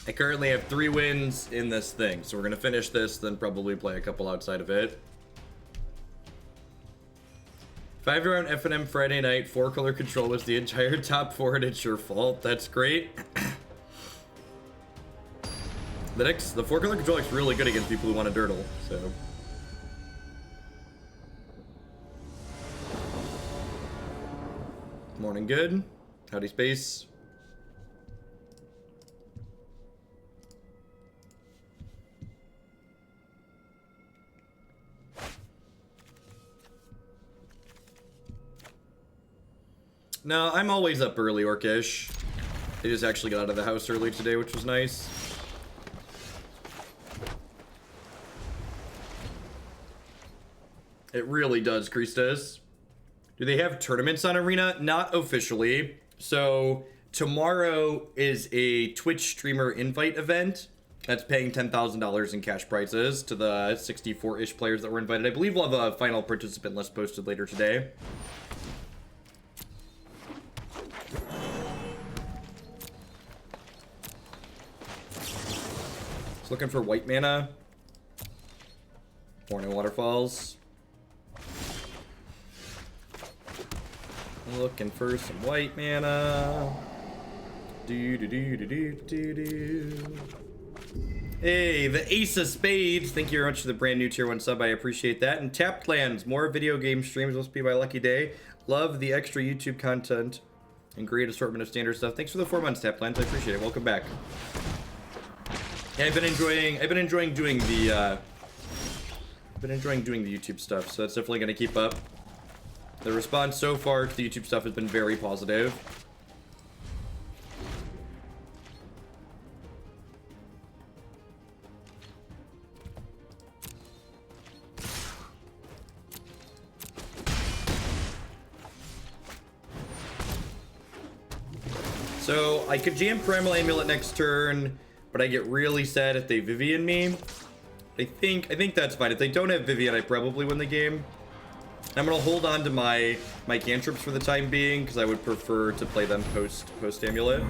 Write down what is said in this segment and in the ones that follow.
I currently have 3 wins in this thing, so we're gonna finish this, then probably play a couple outside of it. 5-round F&M Friday night, 4-color control was the entire top 4, and it's your fault. That's great. The 4-color control looks really good against people who want a Durdle, so. Morning good. Howdy space. No, I'm always up early, Orcish. I just actually got out of the house early today, which was nice. It really does, Christus. Do they have tournaments on Arena? Not officially. So tomorrow is a Twitch streamer invite event that's paying $10,000 in cash prizes to the 64-ish players that were invited. I believe we'll have a final participant list posted later today. Just looking for white mana. Morning waterfalls. Looking for some white mana. Do do do do do do do. Hey, the Ace of Spades. Thank you very much for the brand new tier 1 sub. I appreciate that. And Tapped Lands, more video game streams must be my lucky day. Love the extra YouTube content and great assortment of standard stuff. Thanks for the 4 months, Tapped Lands. I appreciate it. Welcome back. Yeah, I've been enjoying doing the YouTube stuff, so that's definitely gonna keep up. The response so far to the YouTube stuff has been very positive. So I could jam Primal Amulet next turn, but I get really sad if they Vivian me. I think that's fine. If they don't have Vivian, I probably win the game. I'm gonna hold on to my cantrips for the time being because I would prefer to play them post Amulet.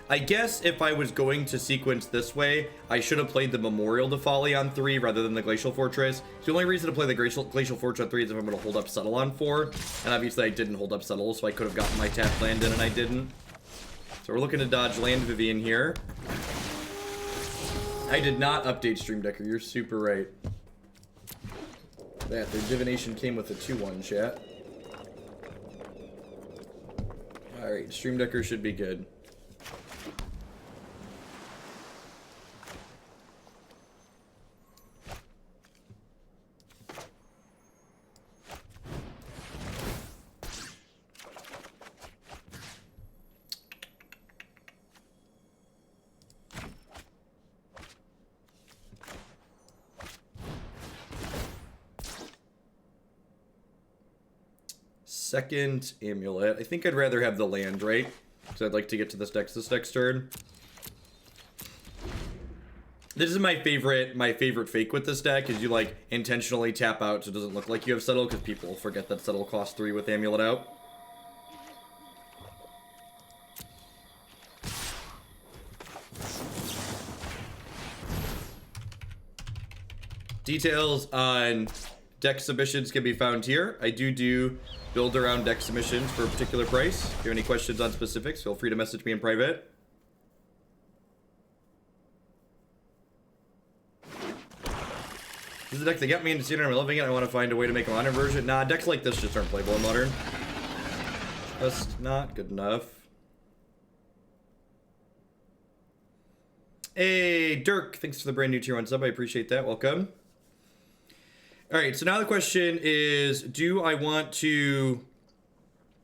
I guess if I was going to sequence this way, I should have played the Memorial to Folly on 3 rather than the Glacial Fortress. The only reason to play the Glacial Fortress on 3 is if I'm gonna hold up Settle on 4, and obviously I didn't hold up Settle, so I could have gotten my tap land in and I didn't. So we're looking to dodge land Vivian here. I did not update Stream Decker. You're super right. That their divination came with a 2-1 chat. Alright, Stream Decker should be good. Second Amulet. I think I'd rather have the land, right? Because I'd like to get to this next turn. This is my favorite fake with this deck, is you like intentionally tap out so it doesn't look like you have Settle, because people forget that Settle costs 3 with Amulet out. Details on deck submissions can be found here. I do build around deck submissions for a particular price. If you have any questions on specifics, feel free to message me in private. This is a deck that got me into Standard. I'm loving it. I want to find a way to make a modern version. Nah, decks like this just aren't playable in Modern. Just not good enough. Hey, Dirk. Thanks for the brand new tier 1 sub. I appreciate that. Welcome. Alright, so now the question is, do I want to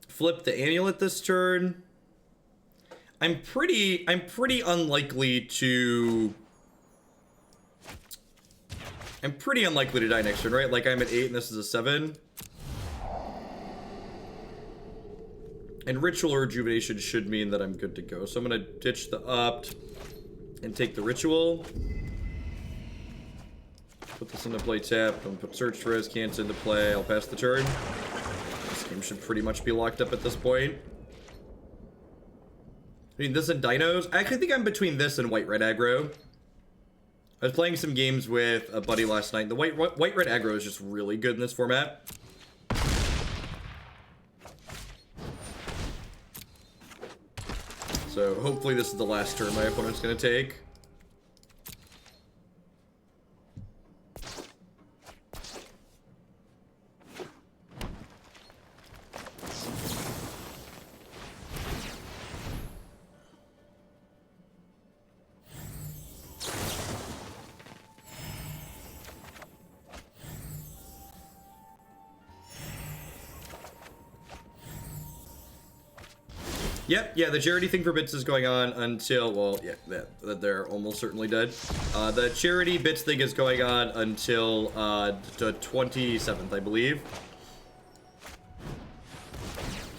flip the Amulet this turn? I'm pretty unlikely to die next turn, right? Like, I'm at 8 and this is a 7. And Ritual of Rejuvenation should mean that I'm good to go. So I'm gonna ditch the Opt and take the Ritual. Put this into play tap. I'm gonna put Search for Azcanta into play. I'll pass the turn. This game should pretty much be locked up at this point. Between this and Dinos? I actually think I'm between this and white-red aggro. I was playing some games with a buddy last night. The white-red aggro is just really good in this format. So hopefully this is the last turn my opponent's going to take. Yep, yeah, the charity thing for bits is going on until, well, yeah, they're almost certainly dead. The charity bits thing is going on until the 27th, I believe.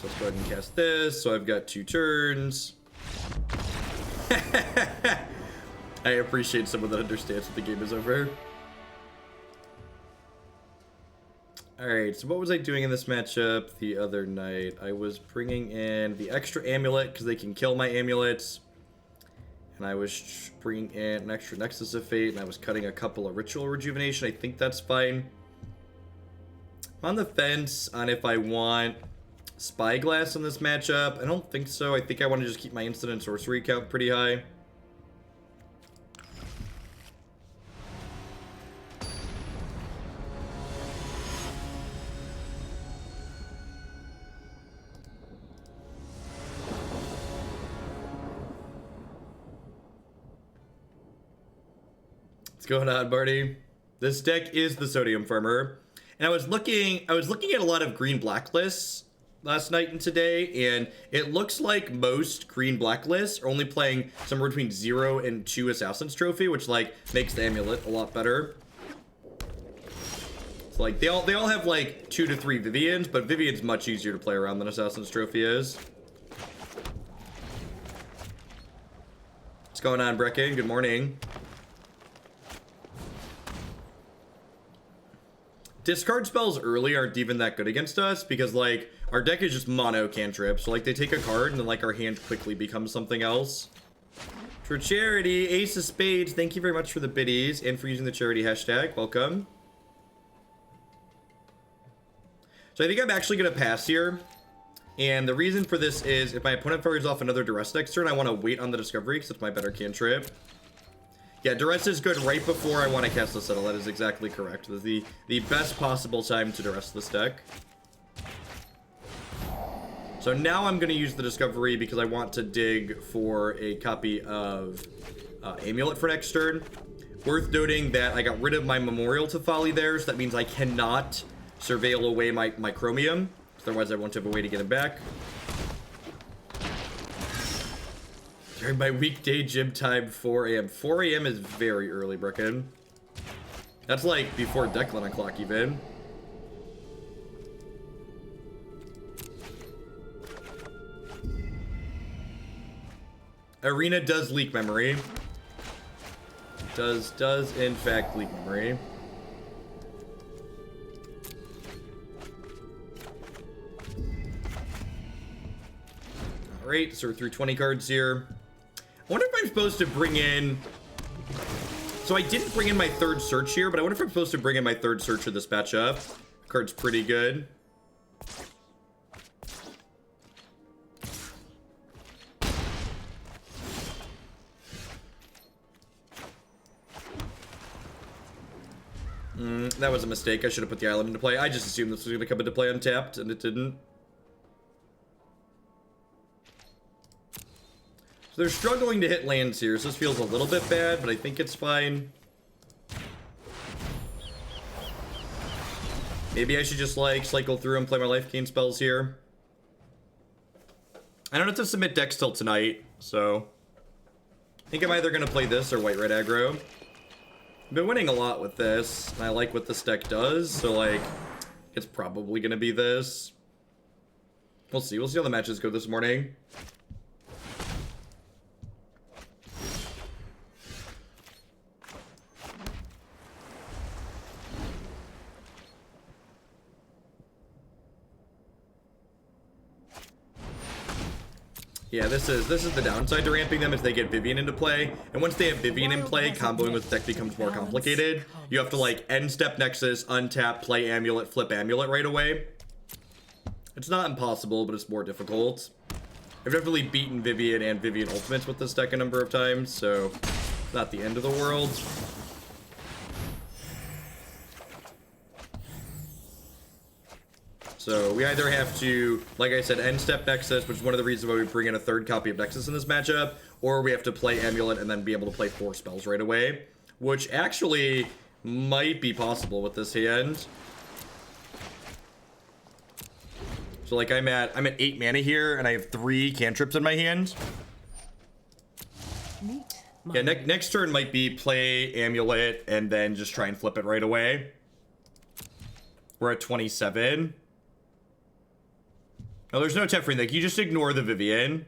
So let's go ahead and cast this. So I've got 2 turns. I appreciate someone that understands that the game is over. Alright, so what was I doing in this matchup the other night? I was bringing in the extra amulet because they can kill my amulets. And I was bringing in an extra Nexus of Fate, and I was cutting a couple of Ritual Rejuvenation. I think that's fine. I'm on the fence on if I want Spyglass in this matchup. I don't think so. I think I want to just keep my instant and sorcery count pretty high. What's going on, Barty? This deck is the Sodium Farmer. And I was looking at a lot of green blacklists last night and today, and it looks like most green blacklists are only playing somewhere between 0 and 2 Assassin's Trophy, which like makes the amulet a lot better. So like they all have like 2 to 3 Vivians, but Vivian's much easier to play around than Assassin's Trophy is. What's going on, Brecken? Good morning. Discard spells early aren't even that good against us because, like, our deck is just mono cantrip. So, like, they take a card and then, like, our hand quickly becomes something else. For charity, Ace of Spades, thank you very much for the biddies and for using the charity hashtag. Welcome. So, I think I'm actually going to pass here. And the reason for this is if my opponent fires off another Duress next turn, I want to wait on the Discovery because it's my better cantrip. Yeah, Duress is good right before I want to cast the Settle. That is exactly correct. This is the best possible time to Duress this deck. So now I'm going to use the Discovery because I want to dig for a copy of Amulet for next turn. Worth noting that I got rid of my Memorial to Folly there, so that means I cannot surveil away my Chromium. Otherwise, I won't have a way to get it back. During my weekday gym time, 4 a.m. 4 a.m. is very early, Brecken. That's like before Declan o'clock even. Arena does leak memory. Does in fact leak memory. Alright, so we're through 20 cards here. I wonder if I'm supposed to bring in... So I didn't bring in my third search here, but I wonder if I'm supposed to bring in my third search of this matchup. Card's pretty good. That was a mistake. I should have put the island into play. I just assumed this was going to come into play untapped, and it didn't. So they're struggling to hit lands here, so this feels a little bit bad, but I think it's fine. Maybe I should just, like, cycle through and play my life gain spells here. I don't have to submit decks till tonight, so... I think I'm either going to play this or white-red aggro. I've been winning a lot with this, and I like what this deck does, so, like, it's probably going to be this. We'll see. We'll see how the matches go this morning. Yeah, this is the downside to ramping them, is they get Vivian into play, and once they have Vivian in play, comboing with the deck becomes more complicated. You have to like end step Nexus, untap, play Amulet, flip Amulet right away. It's not impossible, but it's more difficult. I've definitely beaten Vivian and Vivian Ultimates with this deck a number of times, so not the end of the world. So we either have to, like I said, end step Nexus, which is one of the reasons why we bring in a third copy of Nexus in this matchup, or we have to play Amulet and then be able to play 4 spells right away, which actually might be possible with this hand. So like I'm at 8 mana here, and I have 3 cantrips in my hand. Yeah, next turn might be play Amulet and then just try and flip it right away. We're at 27. No, there's no Tefering. Like, you just ignore the Vivian.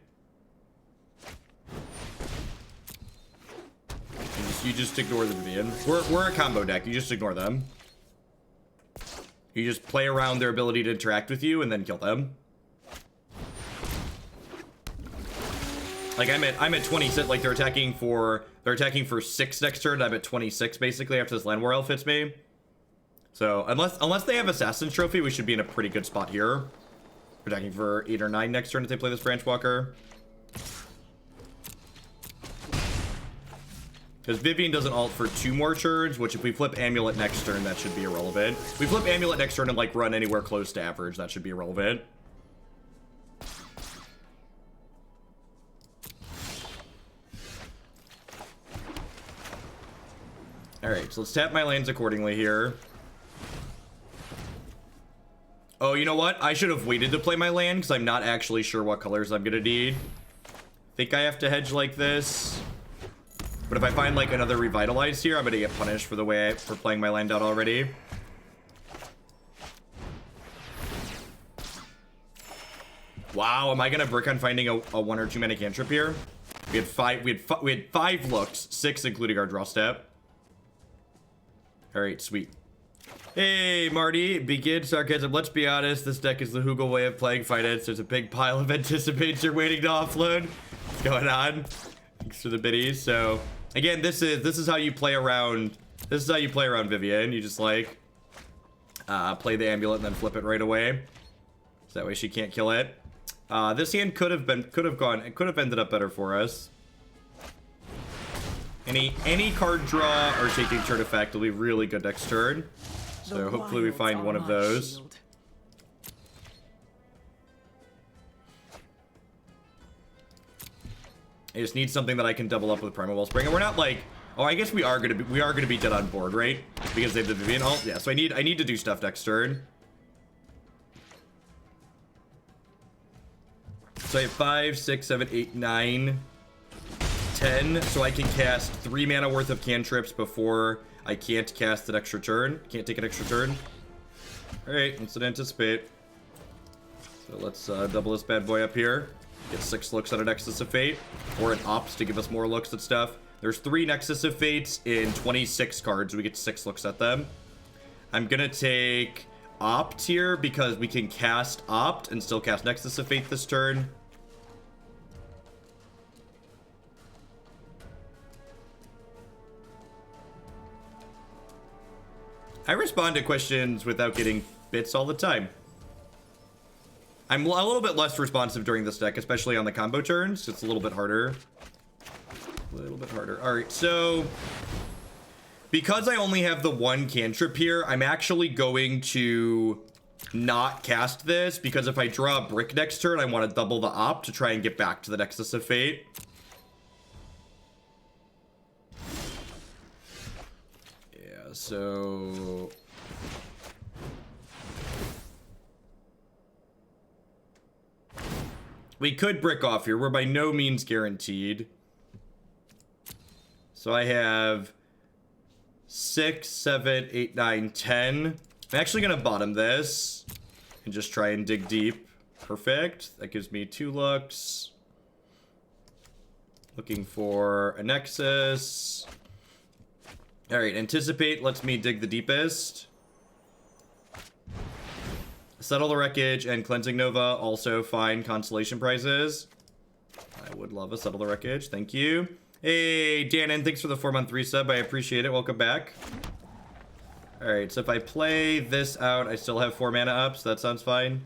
You just ignore the Vivian. We're a combo deck. You just ignore them. You just play around their ability to interact with you and then kill them. Like I'm at 26. Like they're attacking for 6 next turn. I'm at 26 basically after this Land War Elf hits me. So unless they have Assassin's Trophy, we should be in a pretty good spot here. We're attacking for 8 or 9 next turn if they play this Branch Walker. Because Vivian doesn't ult for 2 more turns, which if we flip Amulet next turn, that should be irrelevant. If we flip Amulet next turn and like run anywhere close to average, that should be irrelevant. Alright, so let's tap my lands accordingly here. Oh, you know what? I should have waited to play my land because I'm not actually sure what colors I'm gonna need. Think I have to hedge like this. But if I find like another Revitalize here, I'm gonna get punished for the way for playing my land out already. Wow, am I gonna brick on finding a 1 or 2 mana cantrip here? We had 5 looks, 6 including our draw step. All right, sweet. Hey, Marty, begin sarcasm. Let's be honest, this deck is the Hoogle way of playing finance. There's a big pile of anticipates you're waiting to offload. What's going on? Thanks for the biddies. So again, this is how you play around. This is how you play around Vivian. You just like play the Amulet and then flip it right away. So that way she can't kill it. This hand could have ended up better for us. Any card draw or taking turn effect will be really good next turn. So hopefully we find one of those. I just need something that I can double up with Primal Wellspring. And we're not like, oh, I guess we are gonna be dead on board, right? Because they have the Vivian ult. Yeah, so I need to do stuff next turn. So I have 5, 6, 7, 8, 9, 10. So I can cast 3 mana worth of cantrips before I can't cast an extra turn. Can't take an extra turn. All right, let's anticipate. So let's double this bad boy up here. Get 6 looks at a Nexus of Fate, or an Ops to give us more looks at stuff. There's 3 Nexus of Fates in 26 cards. We get 6 looks at them. I'm gonna take Opt here because we can cast Opt and still cast Nexus of Fate this turn. I respond to questions without getting bits all the time. I'm a little bit less responsive during this deck, especially on the combo turns. It's a little bit harder. All right, so because I only have the 1 cantrip here, I'm actually going to not cast this because if I draw a brick next turn, I want to double the Op to try and get back to the Nexus of Fate. Yeah, so we could brick off here. We're by no means guaranteed. So I have 6, 7, 8, 9, 10. I'm actually going to bottom this and just try and dig deep. Perfect. That gives me 2 looks. Looking for a Nexus. All right, Anticipate lets me dig the deepest. Settle the Wreckage and Cleansing Nova also find consolation prizes. I would love a Settle the Wreckage. Thank you. Hey, Danon, thanks for the 4-month resub. I appreciate it. Welcome back. All right, so if I play this out, I still have 4 mana up, so that sounds fine.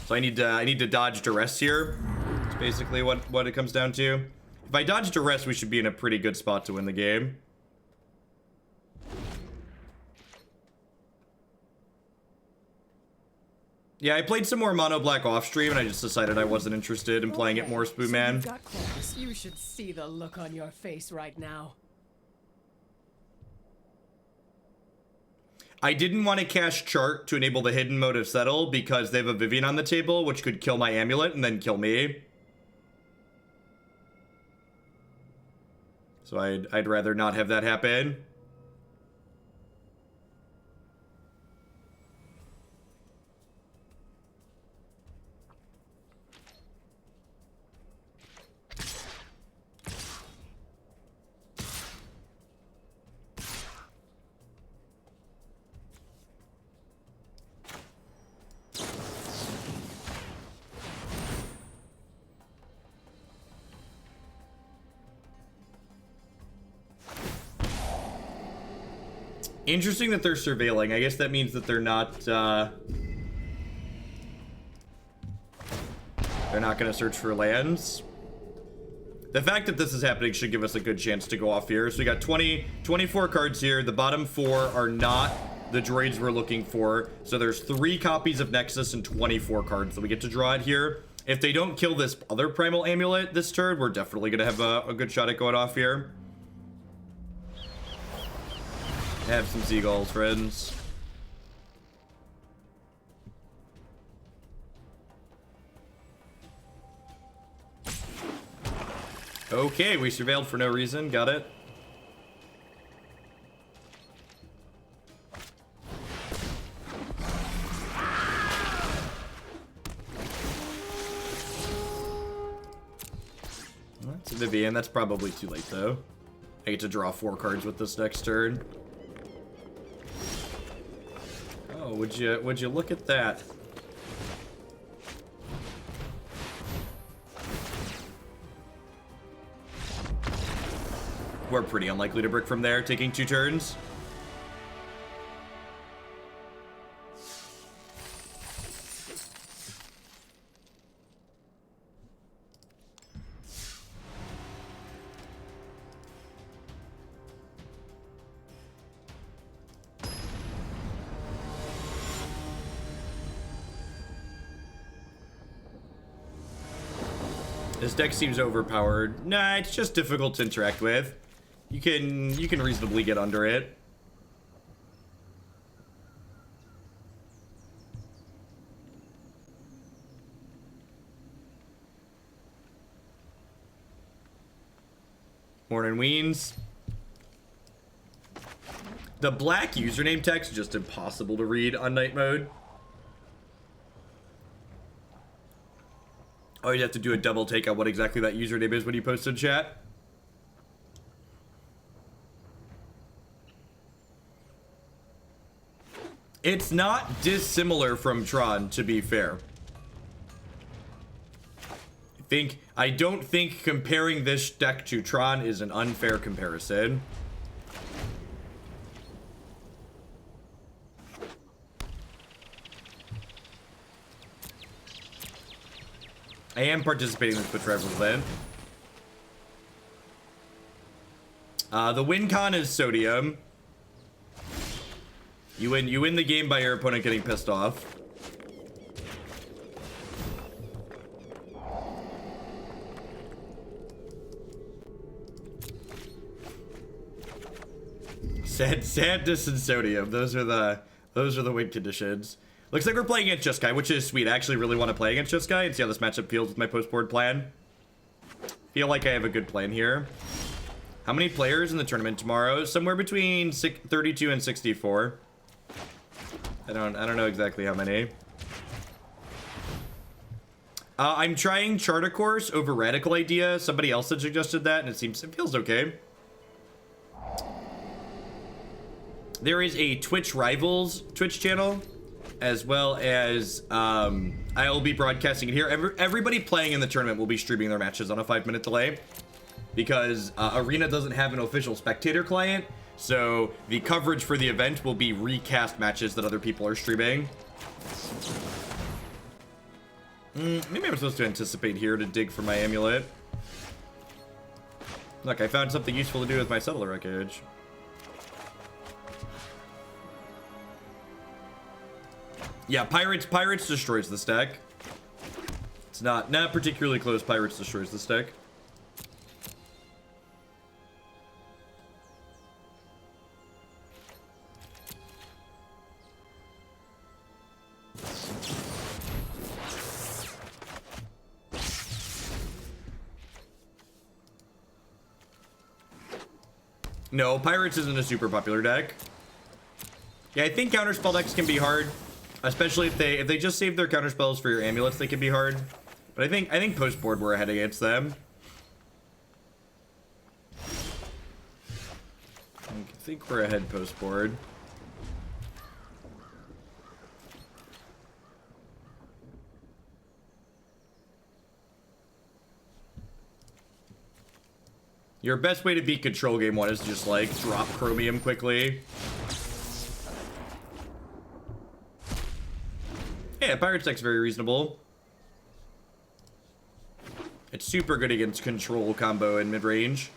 So I need to dodge Duress here. That's basically what it comes down to. If I dodge Duress, we should be in a pretty good spot to win the game. Yeah, I played some more Mono Black off stream, and I just decided I wasn't interested in playing it more Spoonman. So you should see the look on your face right now. I didn't want to cast Chart to enable the hidden mode of Settle because they have a Vivian on the table, which could kill my amulet and then kill me. So I'd rather not have that happen. Interesting that they're surveilling. I guess that means that they're not going to search for lands. The fact that this is happening should give us a good chance to go off here. So we got 24 cards here. The bottom 4 are not the droids we're looking for. So there's 3 copies of Nexus and 24 cards that we get to draw out here. If they don't kill this other Primal Amulet this turn, we're definitely going to have a good shot at going off here. Have some seagulls, friends. Okay, we surveilled for no reason. Got it. That's a Vivian. That's probably too late, though. I get to draw 4 cards with this next turn. Oh, would you look at that? We're pretty unlikely to brick from there, taking 2 turns. This deck seems overpowered. Nah, it's just difficult to interact with. You can reasonably get under it. Morning Weens. The black username text is just impossible to read on night mode. Oh, you have to do a double take on what exactly that username is when you post in chat. It's not dissimilar from Tron, to be fair. I don't think comparing this deck to Tron is an unfair comparison. I am participating in the Twitch Rivals event. The win con is Sodium. You win the game by your opponent getting pissed off. Sadness and Sodium. Those are the win conditions. Looks like we're playing against Jeskai, which is sweet. I actually really want to play against Jeskai and see how this matchup feels with my post-board plan. Feel like I have a good plan here. How many players in the tournament tomorrow? Somewhere between 32 and 64. I don't know exactly how many. I'm trying Charter Course over Radical Idea. Somebody else had suggested that, and it feels okay. There is a Twitch Rivals Twitch channel as well as I will be broadcasting it here. Everybody playing in the tournament will be streaming their matches on a 5-minute delay because Arena doesn't have an official spectator client, so the coverage for the event will be recast matches that other people are streaming. Maybe I'm supposed to anticipate here to dig for my amulet. Look, I found something useful to do with my Settle the Wreckage. Yeah, Pirates destroys this deck. It's not particularly close. Pirates destroys this deck. No, Pirates isn't a super popular deck. Yeah, I think counterspell decks can be hard, especially if they just save their counterspells for your amulets. They can be hard, but I think post board we're ahead against them. I think we're ahead post board. Your best way to beat control game 1 is to just like drop Chromium quickly. Yeah, Pirates deck's very reasonable. It's super good against control combo and mid-range.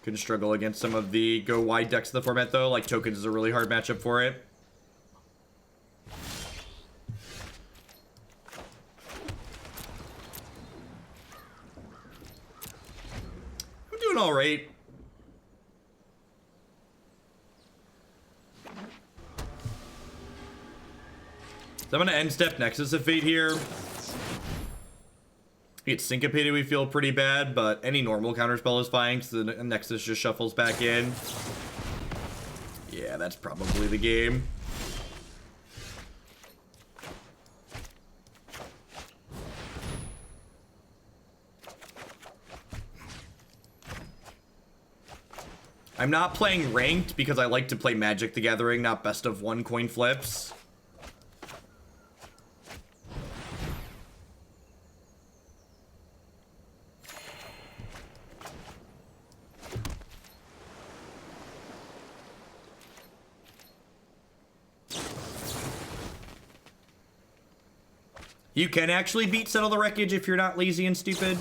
Can struggle against some of the go wide decks of the format though, like Tokens is a really hard matchup for it. I'm doing all right. So I'm gonna end step Nexus of Fate here. Get syncopated, we feel pretty bad, but any normal counterspell is fine because the Nexus just shuffles back in. Yeah, that's probably the game. I'm not playing ranked because I like to play Magic the Gathering, not best of 1 coin flips. You can actually beat Settle the Wreckage if you're not lazy and stupid.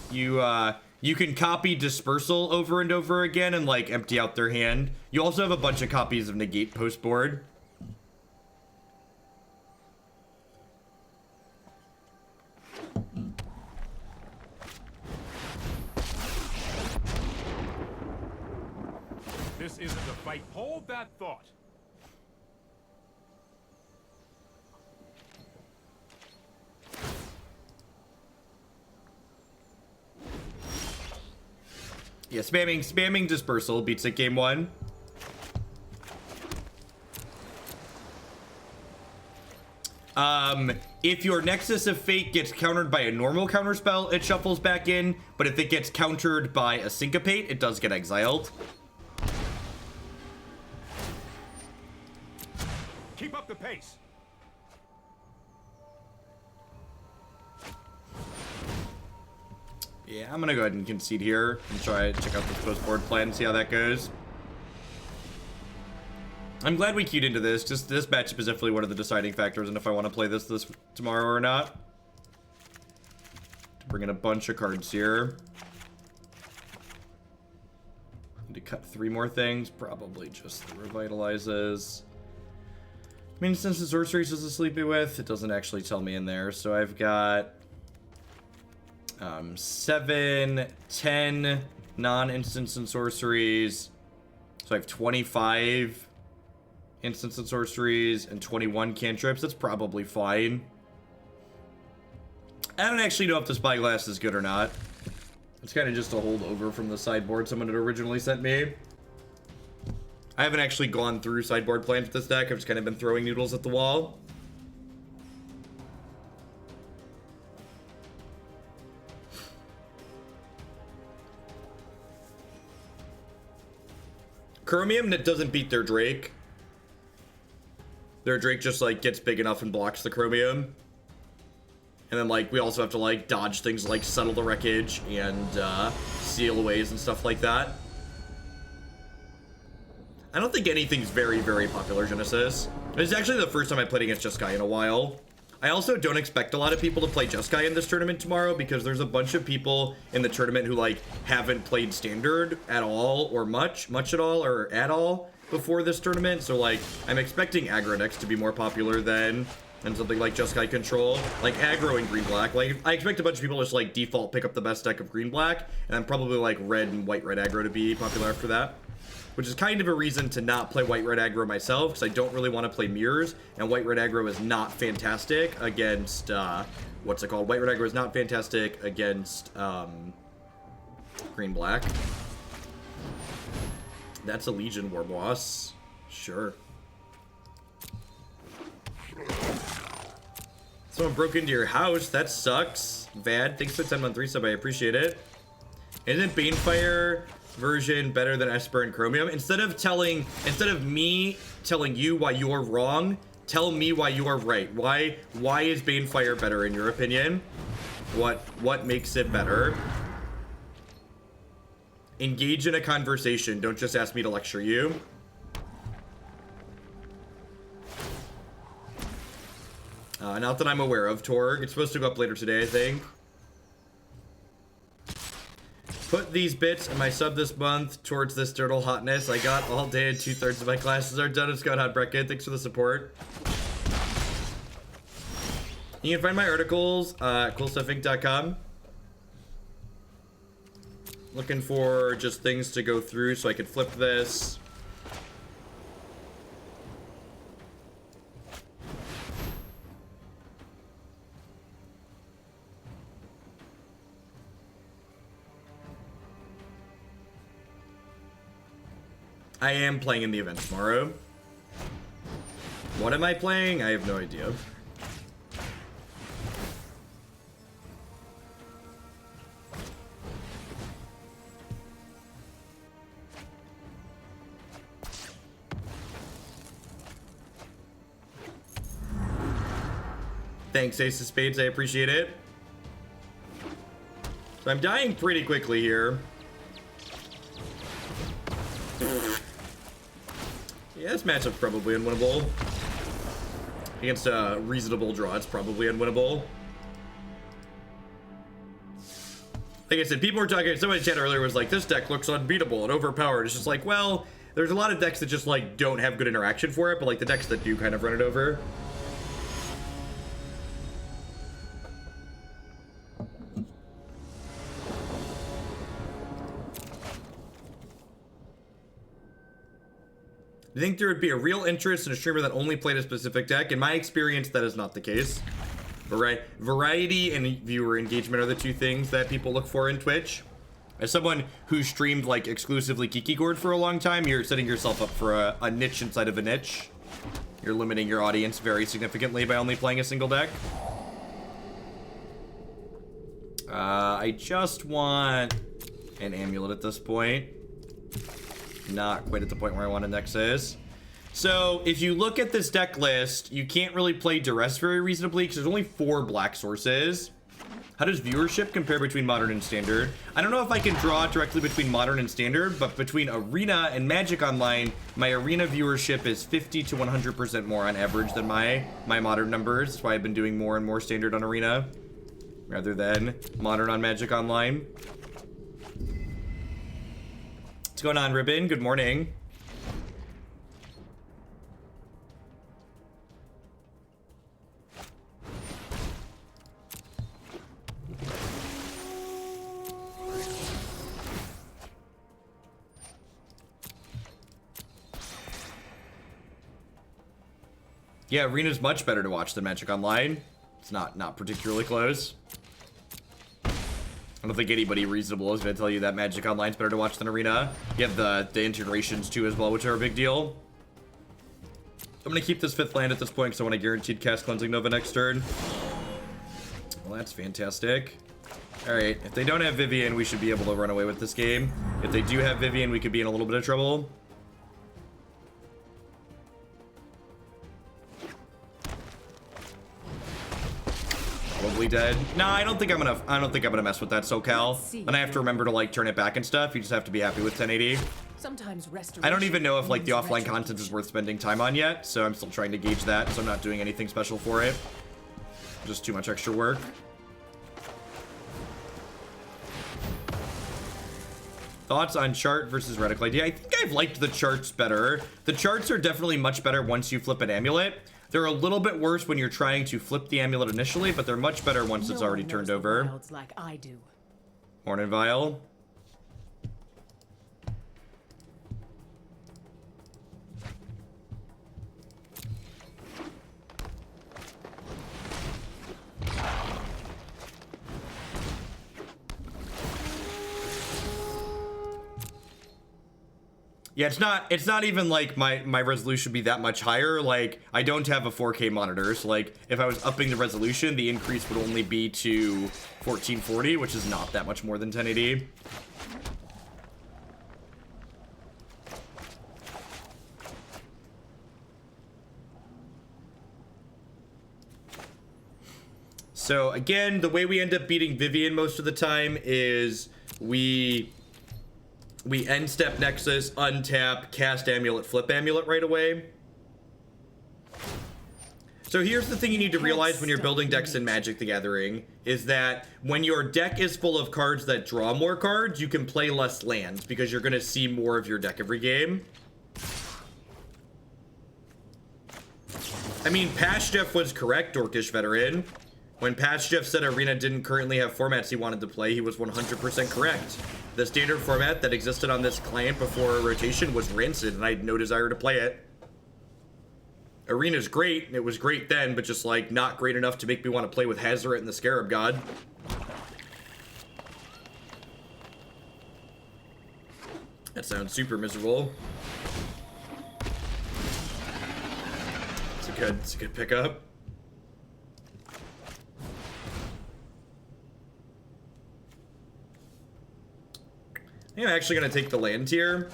You can copy Dispersal over and over again and like empty out their hand. You also have a bunch of copies of Negate post board. This isn't a fight. Hold that thought. Yeah, spamming Dispersal beats it game 1. If your Nexus of Fate gets countered by a normal counterspell, it shuffles back in, but if it gets countered by a Syncopate, it does get exiled. Keep up the pace. Yeah, I'm gonna go ahead and concede here and try to check out this post board plan and see how that goes. I'm glad we queued into this. Just this matchup is definitely one of the deciding factors and if I want to play this tomorrow or not. Bring in a bunch of cards here. Need to cut 3 more things. Probably just the Revitalizes. I mean, since the sorceries is a sleepy with, it doesn't actually tell me in there. So I've got 7, 10 non-instants and sorceries. So I have 25 instants and sorceries and 21 cantrips. That's probably fine. I don't actually know if the Spyglass is good or not. It's kind of just a holdover from the sideboard someone had originally sent me. I haven't actually gone through sideboard plans with this deck. I've just kind of been throwing noodles at the wall. Chromium that doesn't beat their Drake. Their Drake just like gets big enough and blocks the Chromium. And then like we also have to like dodge things like Settle the Wreckage and seal aways and stuff like that. I don't think anything's very, very popular Genesis. It's actually the first time I played against Jeskai in a while. I also don't expect a lot of people to play Jeskai in this tournament tomorrow because there's a bunch of people in the tournament who like haven't played Standard at all or much at all or at all before this tournament. So like I'm expecting aggro decks to be more popular than something like Jeskai Control, like aggro and green black. Like I expect a bunch of people to just like default pick up the best deck of green black, and then probably like red and white red aggro to be popular after that. Which is kind of a reason to not play white red aggro myself, because I don't really want to play mirrors, and white red aggro is not fantastic against what's it called? White red aggro is not fantastic against green black. That's a Legion War Boss. Sure. Someone broke into your house. That sucks. Vad, thanks for the 10-month resub. I appreciate it. Isn't Banefire version better than Esper and Chromium? Instead of me telling you why you're wrong, tell me why you are right. Why is Banefire better in your opinion? What makes it better? Engage in a conversation. Don't just ask me to lecture you. Not that I'm aware of, Torg. It's supposed to go up later today, I think. Put these bits in my sub this month towards this Durdle hotness. I got all day and 2/3 of my classes are done. It's got hot Brecken. Thanks for the support. You can find my articles at coolstuffinc.com. Looking for just things to go through so I could flip this. I am playing in the event tomorrow. What am I playing? I have no idea. Thanks, Ace of Spades. I appreciate it. So I'm dying pretty quickly here. Yeah, this matchup's probably unwinnable. Against a reasonable draw, it's probably unwinnable. Like I said, people were talking, someone in chat earlier was like, this deck looks unbeatable and overpowered. It's just like, well, there's a lot of decks that just like don't have good interaction for it, but like the decks that do kind of run it over. Do you think there would be a real interest in a streamer that only played a specific deck? In my experience, that is not the case. Variety and viewer engagement are the two things that people look for in Twitch. As someone who streamed like exclusively Kiki Gourd for a long time, you're setting yourself up for a niche inside of a niche. You're limiting your audience very significantly by only playing a single deck. I just want an amulet at this point. Not quite at the point where I want a Nexus. So if you look at this deck list, you can't really play Duress very reasonably because there's only 4 black sources. How does viewership compare between Modern and Standard? I don't know if I can draw directly between Modern and Standard, but between Arena and Magic Online, my Arena viewership is 50 to 100% more on average than my Modern numbers. That's why I've been doing more and more Standard on Arena rather than Modern on Magic Online. What's going on, Ribbon? Good morning. Yeah, Arena's much better to watch than Magic Online. It's not particularly close. I don't think anybody reasonable is going to tell you that Magic Online's better to watch than Arena. You have the integrations too as well, which are a big deal. I'm going to keep this 5th land at this point because I want a guaranteed cast Cleansing Nova next turn. Well, that's fantastic. Alright, if they don't have Vivian, we should be able to run away with this game. If they do have Vivian, we could be in a little bit of trouble. probably dead. Nah, I don't think I'm gonna mess with that SoCal. And I have to remember to like turn it back and stuff. You just have to be happy with 1080. Sometimes I don't even know if like the means offline content is worth spending time on yet, so I'm still trying to gauge that, so I'm not doing anything special for it. Just too much extra work. Thoughts on chart versus reticle idea? I think I've liked the charts better. The charts are definitely much better once you flip an amulet. They're a little bit worse when you're trying to flip the amulet initially, but they're much better once it's already turned over. Like I do. Morning, Vial. Yeah, it's not even like my resolution would be that much higher. Like, I don't have a 4K monitor, so like if I was upping the resolution, the increase would only be to 1440, which is not that much more than 1080. So again, the way we end up beating Vivian most of the time is we end step Nexus, untap, cast Amulet, flip Amulet right away. So here's the thing you need to realize when you're building decks in Magic the Gathering, is that when your deck is full of cards that draw more cards, you can play less lands, because you're going to see more of your deck every game. I mean, Patch Jeff was correct, Dorkish Veteran. When Patch Jeff said Arena didn't currently have formats he wanted to play, he was 100% correct. The standard format that existed on this client before rotation was rancid, and I had no desire to play it. Arena's great, and it was great then, but just like not great enough to make me want to play with Hazoret and the Scarab God. That sounds super miserable. It's a good pickup. I think I'm actually going to take the land tier.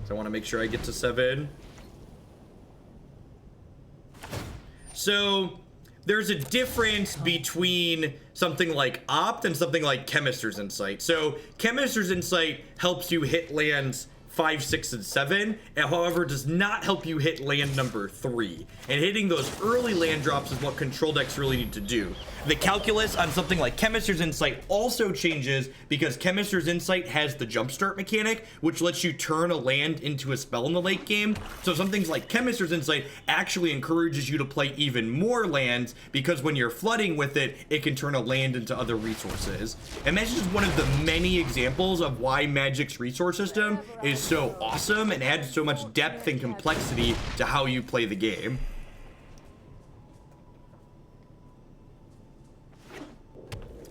So I want to make sure I get to 7. So there's a difference between something like Opt and something like Chemist's Insight. So Chemist's Insight helps you hit lands 5, 6, and 7, and however does not help you hit land number 3. And hitting those early land drops is what control decks really need to do. The calculus on something like Chemist's Insight also changes because Chemist's Insight has the jumpstart mechanic, which lets you turn a land into a spell in the late game. So some things like Chemist's Insight actually encourages you to play even more lands, because when you're flooding with it, it can turn a land into other resources. And that's just one of the many examples of why Magic's resource system is so awesome and adds so much depth and complexity to how you play the game.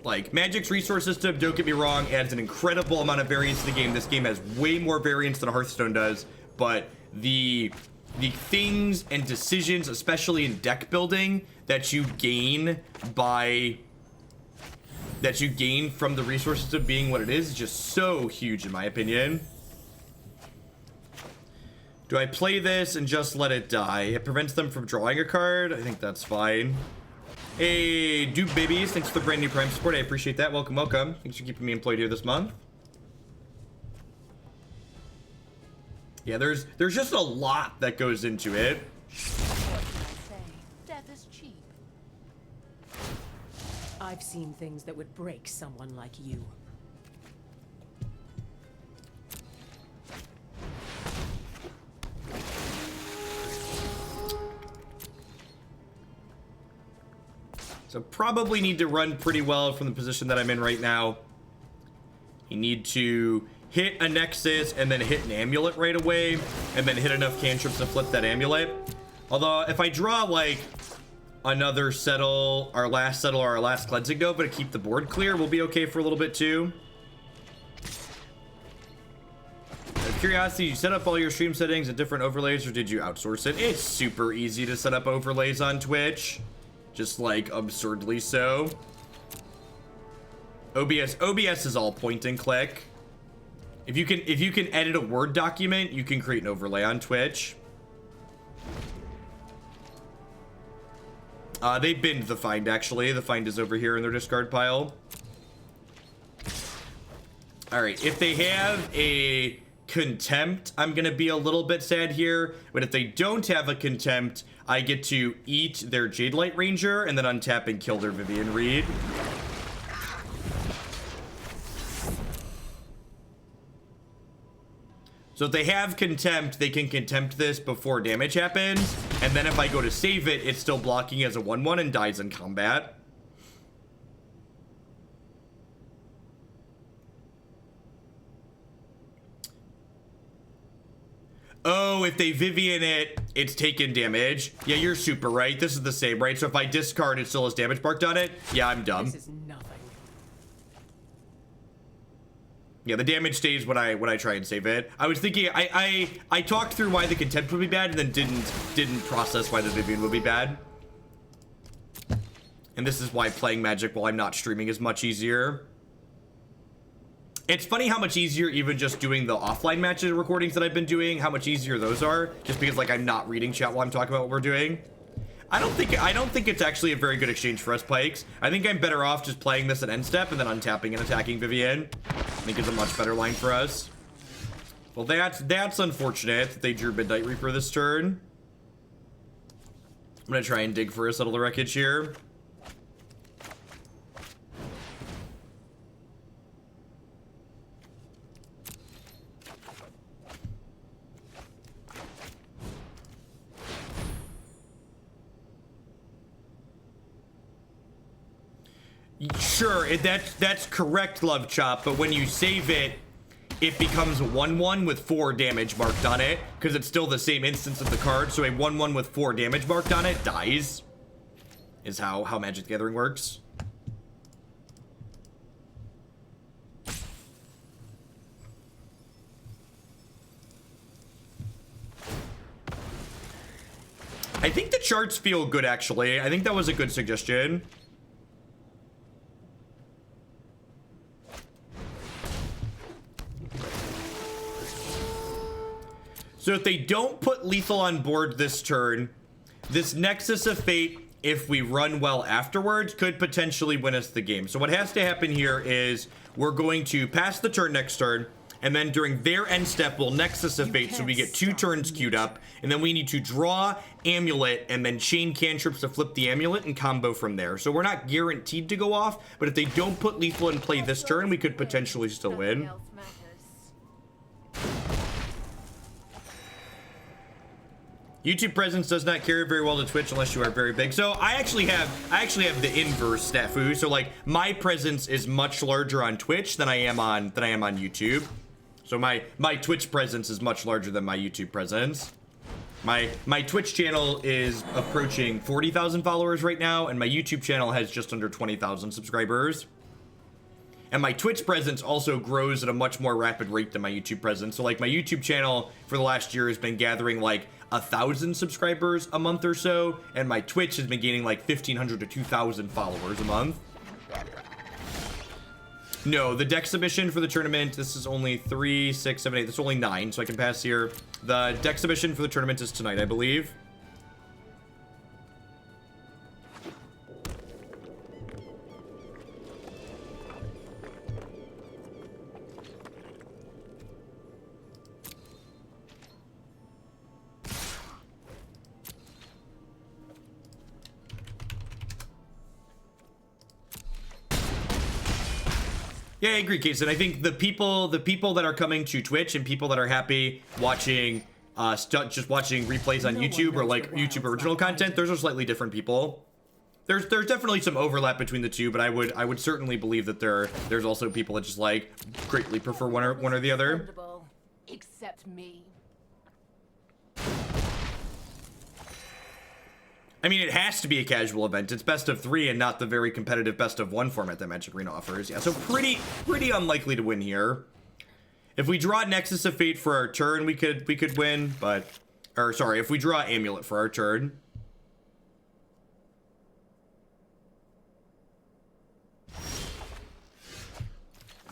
Like, Magic's resource system, don't get me wrong, adds an incredible amount of variance to the game. This game has way more variance than Hearthstone does, but the things and decisions, especially in deck building, that you gain from the resource system being what it is just so huge in my opinion. Do I play this and just let it die? It prevents them from drawing a card. I think that's fine. Hey, Dude Babies, thanks for the brand new Prime support. I appreciate that. Welcome, welcome. Thanks for keeping me employed here this month. Yeah, there's just a lot that goes into it. What can I say? Death is cheap. I've seen things that would break someone like you. So probably need to run pretty well from the position that I'm in right now. You need to hit a Nexus and then hit an Amulet right away, and then hit enough cantrips to flip that Amulet. Although if I draw like another Settle, our last Cleansing Nova to keep the board clear, we'll be okay for a little bit too. Out of curiosity, you set up all your stream settings and different overlays, or did you outsource it? It's super easy to set up overlays on Twitch. Just like absurdly so. OBS is all point and click. If you can edit a Word document, you can create an overlay on Twitch. They binned the find, actually. The find is over here in their discard pile. All right, if they have a contempt, I'm gonna be a little bit sad here, but if they don't have a contempt, I get to eat their Jade Light Ranger and then untap and kill their Vivian Reed. So if they have contempt, they can contempt this before damage happens, and then if I go to save it, it's still blocking as a 1/1 and dies in combat. Oh, if they Vivian it, it's taken damage. Yeah, you're super right. This is the same, right? So if I discard, it still has damage marked on it. Yeah, I'm dumb. This is nothing. Yeah, the damage stays when I try and save it. I was thinking I talked through why the contempt would be bad and then didn't process why the Vivian would be bad. And this is why playing Magic while I'm not streaming is much easier. It's funny how much easier even just doing the offline matches recordings that I've been doing, how much easier those are, just because like I'm not reading chat while I'm talking about what we're doing. I don't think it's actually a very good exchange for us, Pikes. I think I'm better off just playing this at end step and then untapping and attacking Vivian. I think it's a much better line for us. Well, that's unfortunate that they drew Midnight Reaper this turn. I'm gonna try and dig for a Settle the Wreckage here. Sure, that's correct, Love Chop, but when you save it, it becomes a 1/1 with 4 damage marked on it, because it's still the same instance of the card, so a 1/1 with 4 damage marked on it dies, is how Magic the Gathering works. I think the charts feel good, actually. I think that was a good suggestion. So if they don't put lethal on board this turn, this Nexus of Fate, if we run well afterwards, could potentially win us the game. So what has to happen here is we're going to pass the turn next turn, and then during their end step, we'll Nexus of Fate, so we get 2 turns queued up, and then we need to draw Amulet and then chain cantrips to flip the Amulet and combo from there. So we're not guaranteed to go off, but if they don't put lethal in play this turn, we could potentially still win. YouTube presence does not carry very well to Twitch unless you are very big. So I actually have the inverse snafu. So like my presence is much larger on Twitch than I am on YouTube. So my Twitch presence is much larger than my YouTube presence. My Twitch channel is approaching 40,000 followers right now, and my YouTube channel has just under 20,000 subscribers. And my Twitch presence also grows at a much more rapid rate than my YouTube presence. So like my YouTube channel for the last year has been gathering like 1,000 subscribers a month or so, and my Twitch has been gaining like 1,500 to 2,000 followers a month. No, the deck submission for the tournament, this is only 3, 6, 7, 8, this is only 9, so I can pass here. The deck submission for the tournament is tonight, I believe. Yeah, I agree, Kason. I think the people that are coming to Twitch and people that are happy watching, just watching replays on YouTube or like YouTube original content, those are slightly different people. There's definitely some overlap between the two, but I would certainly believe that there's also people that just like greatly prefer one or the other. Except me. I mean, it has to be a casual event. It's best of 3 and not the very competitive best of 1 format that Magic Arena offers. Yeah, so pretty unlikely to win here. If we draw Nexus of Fate for our turn, we could win, but sorry, if we draw Amulet for our turn.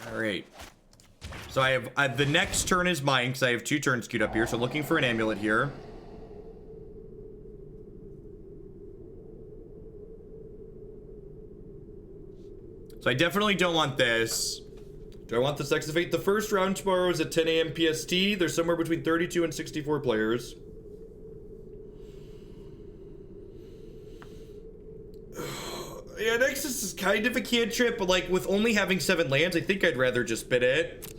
All right. So I have the next turn is mine because I have 2 turns queued up here. So looking for an Amulet here. So I definitely don't want this. Do I want the Nexus of Fate? The first round tomorrow is at 10 a.m. PST. There's somewhere between 32 and 64 players. Yeah, Nexus is kind of a cantrip, but like with only having 7 lands, I think I'd rather just spit it.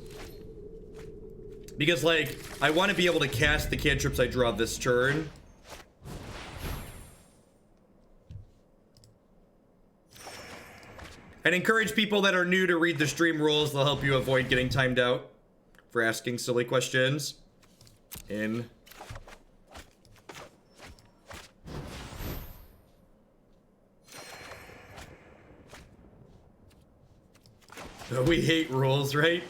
Because like, I want to be able to cast the cantrips I draw this turn. And encourage people that are new to read the stream rules. They'll help you avoid getting timed out for asking silly questions. We hate rules, right?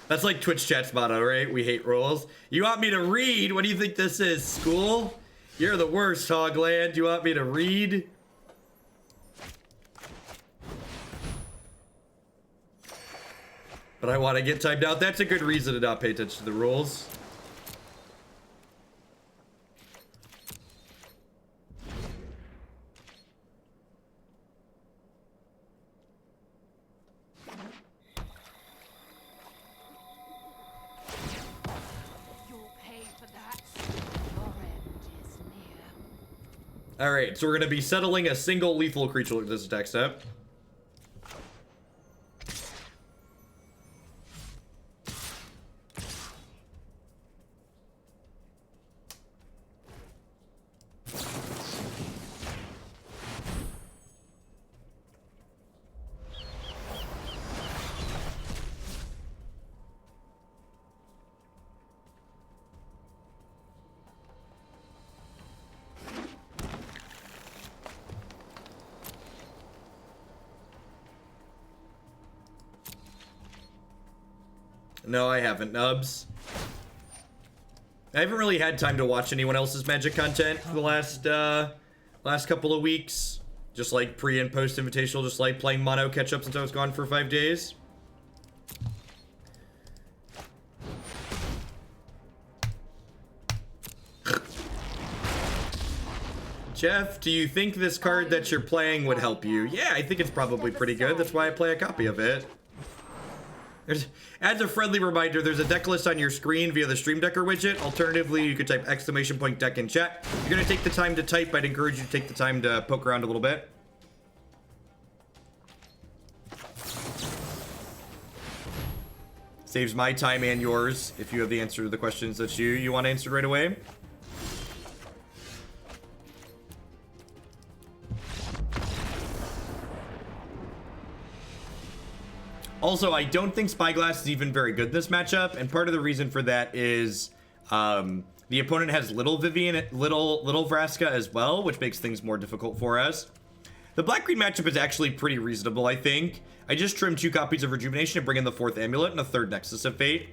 That's like Twitch chat's motto, right? We hate rules. You want me to read? What do you think this is? School? You're the worst, Hogland. You want me to read? But I want to get timed out. That's a good reason to not pay attention to the rules. You'll pay for that. Your end is near. Alright, so we're going to be settling a single lethal creature with this attack step. No, I haven't, Nubs. I haven't really had time to watch anyone else's Magic content for the last couple of weeks. Just like pre and post invitational, just like playing mono catch up since I was gone for 5 days. Jeff, do you think this card that you're playing would help you? Yeah, I think it's probably pretty good. That's why I play a copy of it. As a friendly reminder, there's a deck list on your screen via the Stream Decker widget. Alternatively, you could type !deck in chat. If you're going to take the time to type, I'd encourage you to take the time to poke around a little bit. Saves my time and yours if you have the answer to the questions that you want answered right away. Also, I don't think Spyglass is even very good in this matchup, and part of the reason for that is the opponent has little Vivian, little Vraska as well, which makes things more difficult for us. The black-green matchup is actually pretty reasonable, I think. I just trimmed 2 copies of Rejuvenation and bring in the 4th Amulet and a 3rd Nexus of Fate.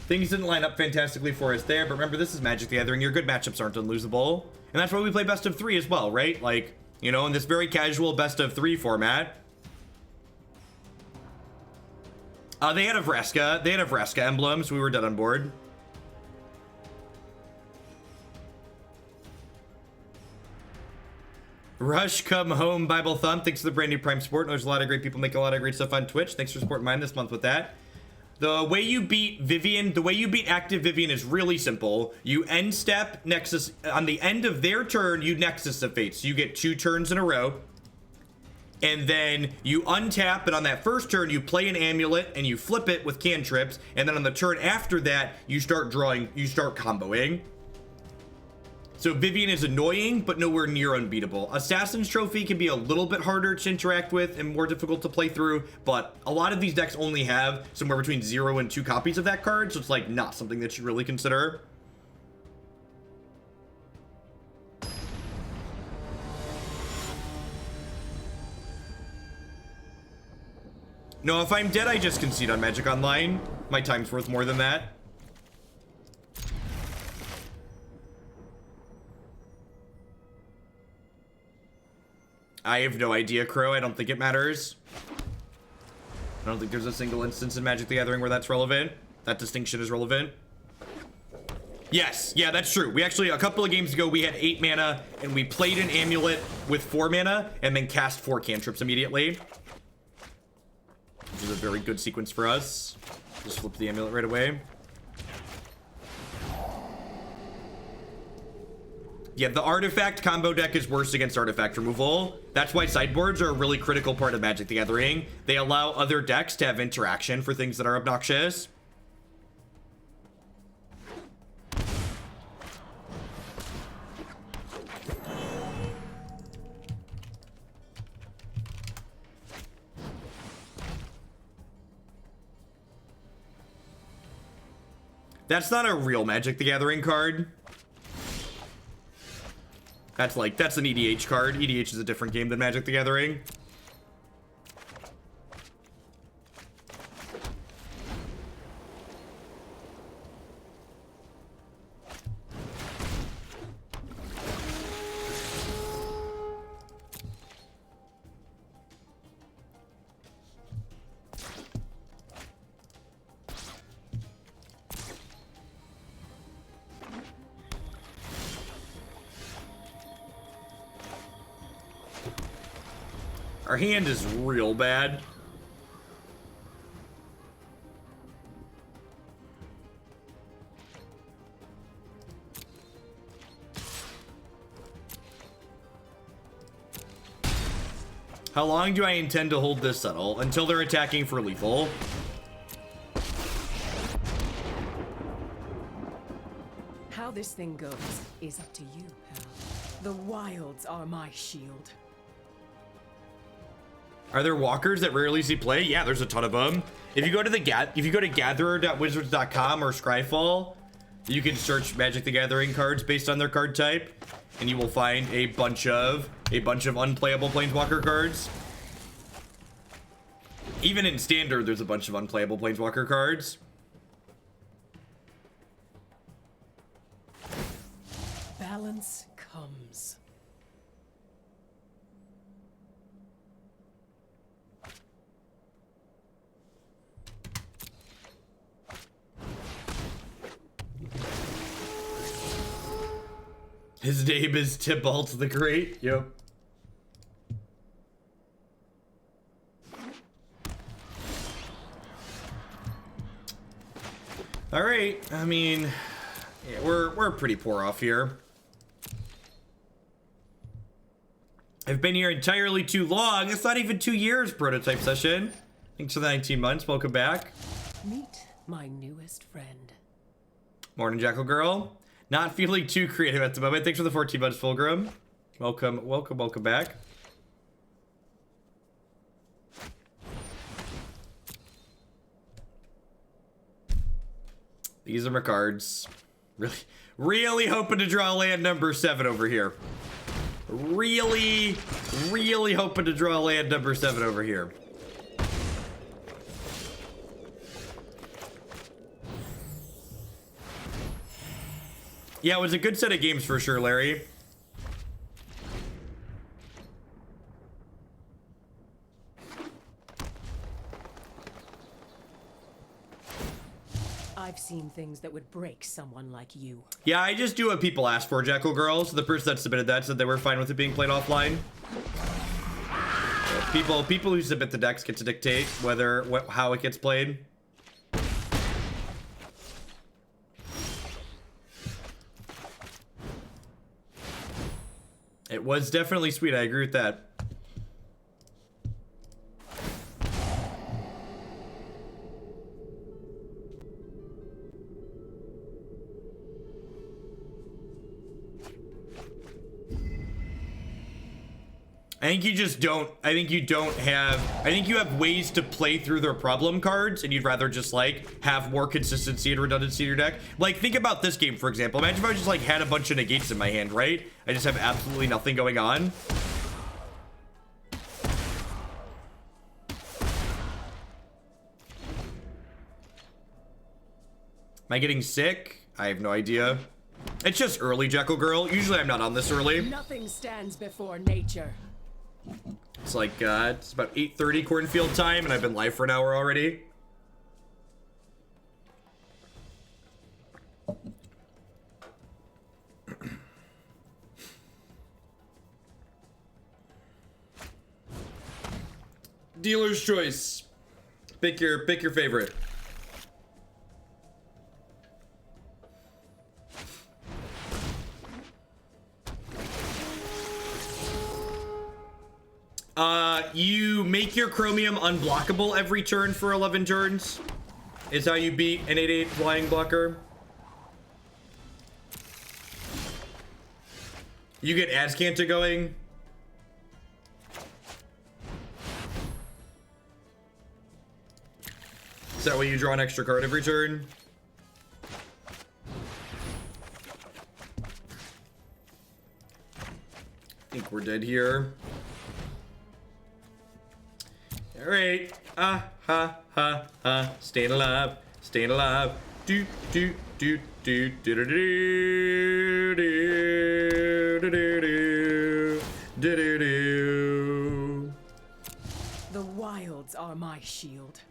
Things didn't line up fantastically for us there, but remember, this is Magic the Gathering. Your good matchups aren't unlosable, and that's why we play best of 3 as well, right? Like, you know, in this very casual best of 3 format. They had a Vraska. They had a Vraska emblem, so we were dead on board. Rush, come home, Bible Thumb. Thanks for the brand new Prime support. There's a lot of great people making a lot of great stuff on Twitch. Thanks for supporting mine this month with that. The way you beat Vivian, the way you beat active Vivian is really simple. You end step Nexus. On the end of their turn, you Nexus of Fate. So you get 2 turns in a row. And then you untap, and on that first turn, you play an amulet, and you flip it with cantrips, and then on the turn after that, you start drawing, you start comboing. So Vivian is annoying, but nowhere near unbeatable. Assassin's Trophy can be a little bit harder to interact with and more difficult to play through, but a lot of these decks only have somewhere between 0 and 2 copies of that card, so it's like not something that you really consider. No, if I'm dead, I just concede on Magic Online. My time's worth more than that. I have no idea, Crow. I don't think it matters. I don't think there's a single instance in Magic the Gathering where that's relevant. That distinction is relevant. Yes, yeah, that's true. We actually, a couple of games ago, we had 8 mana, and we played an amulet with 4 mana, and then cast 4 cantrips immediately. which is a very good sequence for us. Just flip the amulet right away. Yeah, the artifact combo deck is worse against artifact removal. That's why sideboards are a really critical part of Magic the Gathering. They allow other decks to have interaction for things that are obnoxious. That's not a real Magic the Gathering card. That's an EDH card. EDH is a different game than Magic the Gathering. Our hand is real bad. How long do I intend to hold this settle? Until they're attacking for lethal. How this thing goes is up to you, pal. The wilds are my shield. Are there walkers that rarely see play? Yeah, there's a ton of them. If you go to gatherer.wizards.com or Scryfall, you can search Magic the Gathering cards based on their card type, and you will find a bunch of unplayable Planeswalker cards. Even in Standard, there's a bunch of unplayable Planeswalker cards. Balance comes. His name is Tybalt the Great. Yep. All right. I mean, yeah, we're pretty poor off here. I've been here entirely too long. It's not even 2 years, prototype session. Thanks for the 19 months. Welcome back. Meet my newest friend. Morning, Jackal Girl. Not feeling too creative at the moment. Thanks for the 14 months, Fulgrim. Welcome back. These are my cards. Really hoping to draw land number 7 over here. Really hoping to draw land number 7 over here. Yeah, it was a good set of games for sure, Larry. I've seen things that would break someone like you. Yeah, I just do what people ask for, Jackal Girl. So the person that submitted that said they were fine with it being played offline. People who submit the decks get to dictate how it gets played. It was definitely sweet. I agree with that. I think you have ways to play through their problem cards, and you'd rather just like have more consistency and redundancy in your deck. Like, think about this game, for example. Imagine if I just like had a bunch of negates in my hand, right? I just have absolutely nothing going on. Am I getting sick? I have no idea. It's just early, Jekyll Girl. Usually I'm not on this early. Nothing stands before nature. It's like, it's about 8:30 cornfield time, and I've been live for an hour already. Dealer's choice. Pick your favorite. You make your Chromium unblockable every turn for 11 turns. Is how you beat an 8/8 flying blocker. You get Azcanta going. Is that way you draw an extra card every turn? I think we're dead here. All right. Ha ha ha. Staying alive. Staying alive. Do do do do do do do do do do do do do. The wilds are my shield.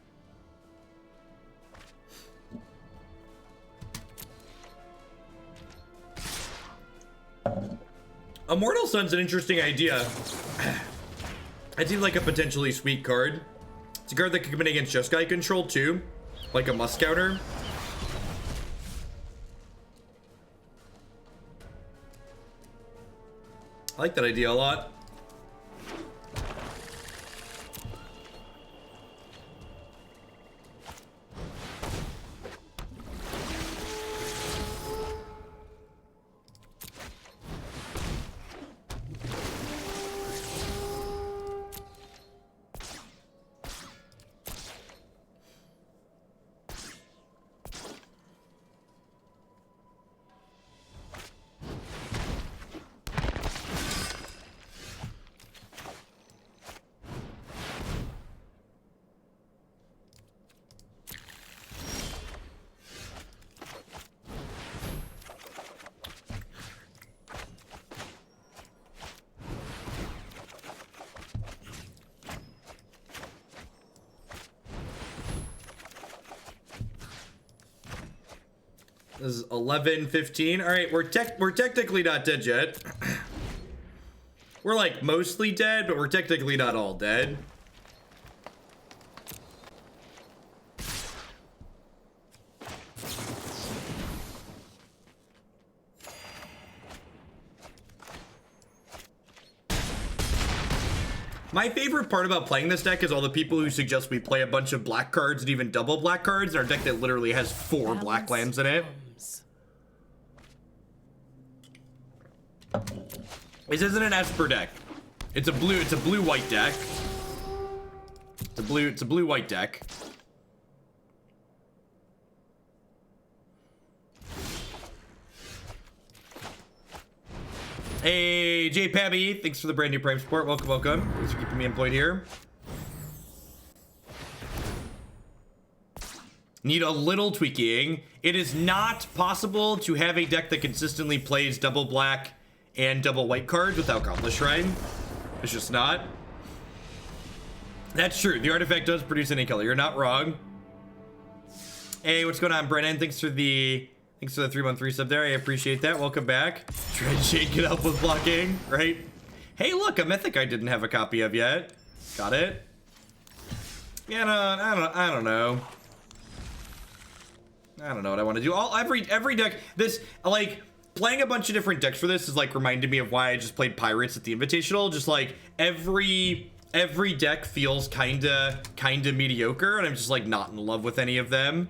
Immortal Sun's an interesting idea. It seems like a potentially sweet card. It's a card that can come in against Jeskai control too, like a must counter. I like that idea a lot. This is 11, 15. All right, we're technically not dead yet. We're like mostly dead, but we're technically not all dead. My favorite part about playing this deck is all the people who suggest we play a bunch of black cards and even double black cards in our deck that literally has 4 black lands in it. This isn't an Esper deck. It's a blue white deck. It's a blue white deck. Hey, J Pabby, thanks for the brand new Prime support. Welcome, welcome. Thanks for keeping me employed here. Need a little tweaking. It is not possible to have a deck that consistently plays double black and double white cards without Gauntlet Shrine. It's just not. That's true. The artifact does produce any color. You're not wrong. Hey, what's going on, Brennan? Thanks for the 313 sub there. I appreciate that. Welcome back. Try to shake it up with blocking, right? Hey, look, a mythic I didn't have a copy of yet. Got it. Yeah, no, I don't know. I don't know what I want to do. Every deck, this, like, playing a bunch of different decks for this is like reminded me of why I just played Pirates at the Invitational. Just like every deck feels kinda mediocre, and I'm just like not in love with any of them.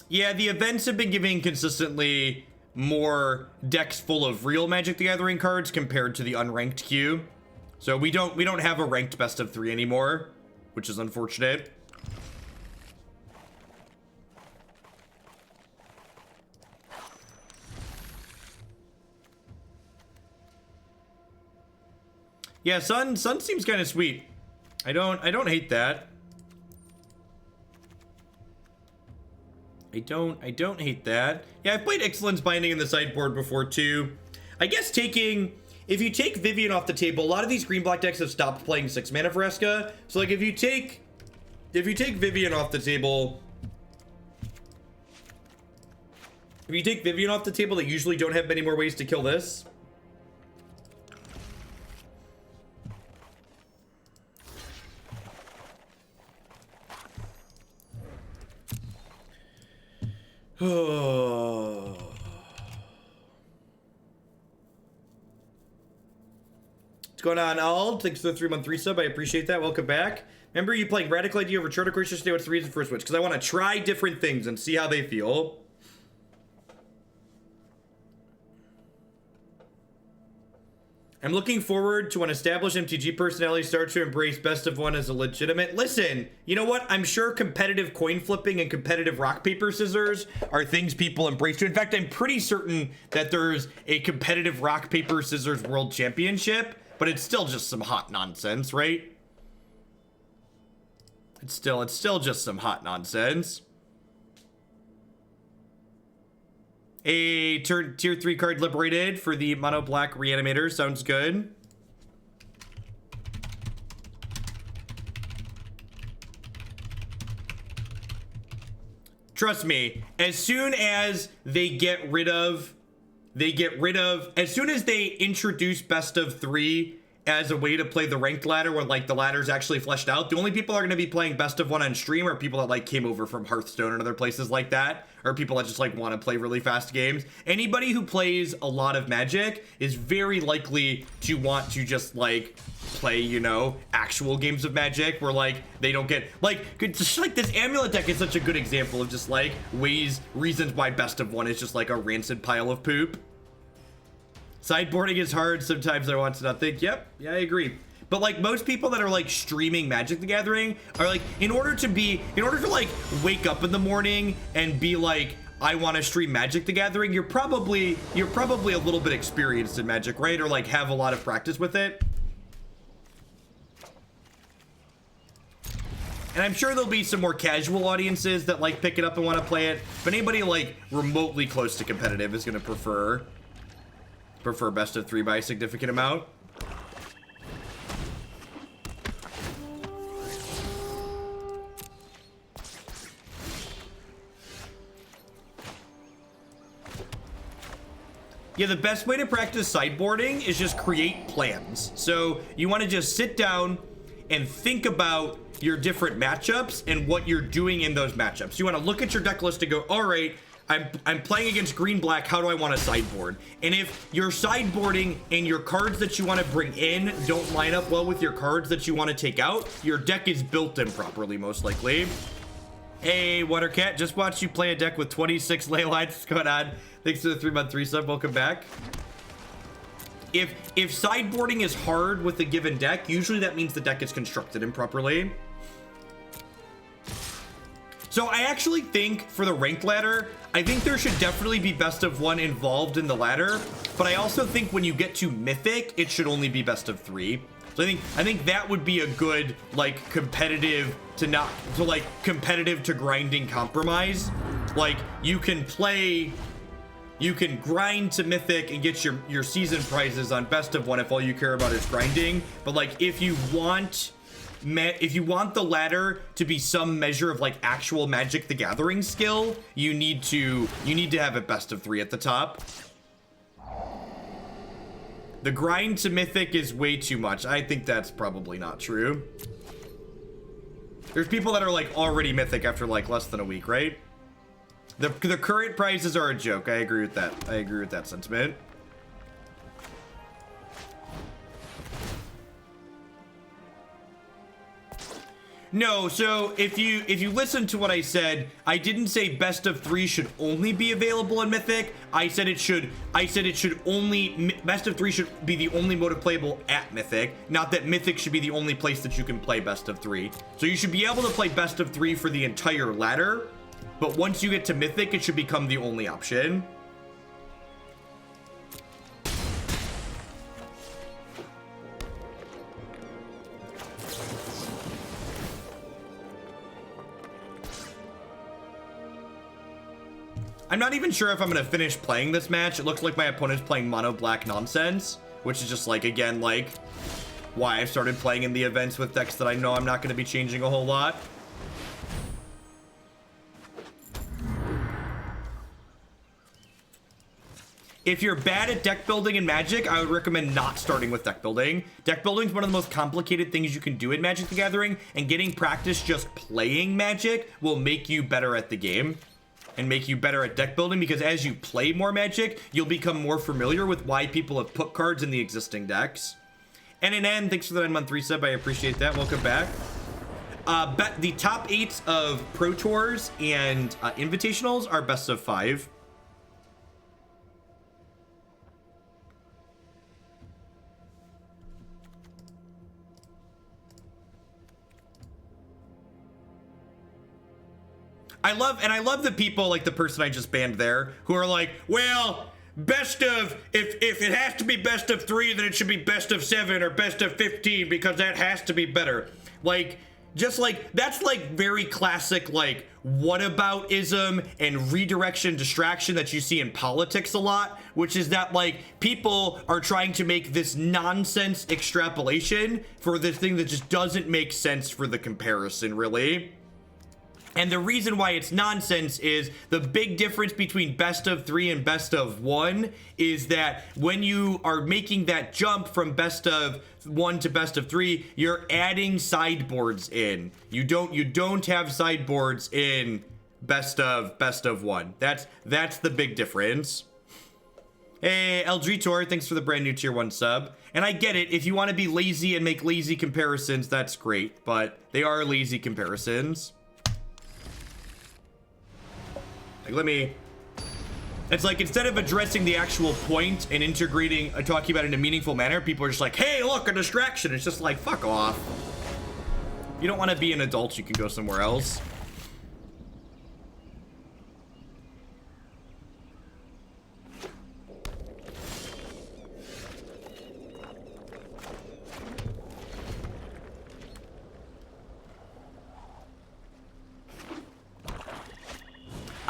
Yeah, the events have been giving consistently more decks full of real Magic the Gathering cards compared to the unranked queue. So we don't have a ranked best of 3 anymore, which is unfortunate. Yeah, Sun seems kind of sweet. I don't hate that. I don't hate that. Yeah, I've played Excellence Binding in the sideboard before too. I guess if you take Vivian off the table, a lot of these green-black decks have stopped playing 6 mana Fresca. So like if you take Vivian off the table, If you take Vivian off the table, they usually don't have many more ways to kill this. What's going on, Ald? Thanks for the 3-month resub. I appreciate that. Welcome back. Remember you playing Radical Idea over Chrono Cross yesterday? What's the reason for a switch? Because I want to try different things and see how they feel. I'm looking forward to when established MTG personalities start to embrace best of one as a legitimate. Listen, you know what? I'm sure competitive coin flipping and competitive rock, paper, scissors are things people embrace too. In fact, I'm pretty certain that there's a competitive rock, paper, scissors world championship, but it's still just some hot nonsense, right? It's still just some hot nonsense. A tier 3 card liberated for the mono black reanimator. Sounds good. Trust me, as soon as they get rid of, as soon as they introduce best of 3 as a way to play the ranked ladder where like the ladder's actually fleshed out, the only people are going to be playing best of 1 on stream are people that like came over from Hearthstone and other places like that, or people that just like want to play really fast games. Anybody who plays a lot of Magic is very likely to want to just like play, you know, actual games of Magic where like they don't get like, just like this Amulet deck is such a good example of just like reasons why best of 1 is just like a rancid pile of poop. Sideboarding is hard. Sometimes I want to not think. Yep. Yeah, I agree. But like most people that are like streaming Magic the Gathering are like, in order to like wake up in the morning and be like, I want to stream Magic the Gathering, you're probably a little bit experienced in Magic, right? Or like have a lot of practice with it. And I'm sure there'll be some more casual audiences that like pick it up and want to play it. But anybody like remotely close to competitive is going to prefer best of 3 by a significant amount. Yeah, the best way to practice sideboarding is just create plans. So you want to just sit down and think about your different matchups and what you're doing in those matchups. You want to look at your deck list and go, all right, I'm playing against green-black, how do I want to sideboard? And if your sideboarding and your cards that you want to bring in don't line up well with your cards that you want to take out, your deck is built improperly, most likely. Hey, Watercat, just watched you play a deck with 26 ley lines. What's going on? Thanks for the 3-month resub. Welcome back. If sideboarding is hard with a given deck, usually that means the deck is constructed improperly. So I actually think for the ranked ladder, I think there should definitely be best of 1 involved in the ladder, but I also think when you get to Mythic, it should only be best of 3. So I think that would be a good like competitive to grinding compromise. Like you can grind to Mythic and get your season prizes on best of 1 if all you care about is grinding. But like if you want the ladder to be some measure of like actual Magic the Gathering skill, you need to have a best of 3 at the top. The grind to Mythic is way too much. I think that's probably not true. There's people that are like already Mythic after like less than a week, right? The current prizes are a joke. I agree with that. I agree with that sentiment. No, so if you listen to what I said, I didn't say best of 3 should only be available in Mythic. I said it should only, best of 3 should be the only mode of playable at Mythic. Not that Mythic should be the only place that you can play best of 3. So you should be able to play best of 3 for the entire ladder, but once you get to Mythic, it should become the only option. I'm not even sure if I'm going to finish playing this match. It looks like my opponent's playing mono black nonsense, which is just like, again, like why I've started playing in the events with decks that I know I'm not going to be changing a whole lot. if you're bad at deck building in Magic, I would recommend not starting with deck building. Deck building is one of the most complicated things you can do in Magic the Gathering, and getting practice just playing Magic will make you better at the game and make you better at deck building, because as you play more Magic, you'll become more familiar with why people have put cards in the existing decks. NNN, thanks for the 9-month resub. I appreciate that. Welcome back. The top 8 of Pro Tours and Invitationals are best of 5. I love the people like the person I just banned there who are like, well, best of, if it has to be best of 3, then it should be best of 7 or best of 15 because that has to be better. Like, just like, that's like very classic, like, whataboutism and redirection distraction that you see in politics a lot, which is that like people are trying to make this nonsense extrapolation for this thing that just doesn't make sense for the comparison, really. And the reason why it's nonsense is the big difference between best of 3 and best of 1 is that when you are making that jump from best of 1 to best of 3, you're adding sideboards in. You don't have sideboards in best of 1. That's the big difference. Hey, Eldritor, thanks for the brand new tier 1 sub. And I get it, if you want to be lazy and make lazy comparisons, that's great, but they are lazy comparisons. Like, it's like, instead of addressing the actual point and integrating, talking about it in a meaningful manner, people are just like, hey, look, a distraction. It's just like, fuck off. You don't want to be an adult, you can go somewhere else.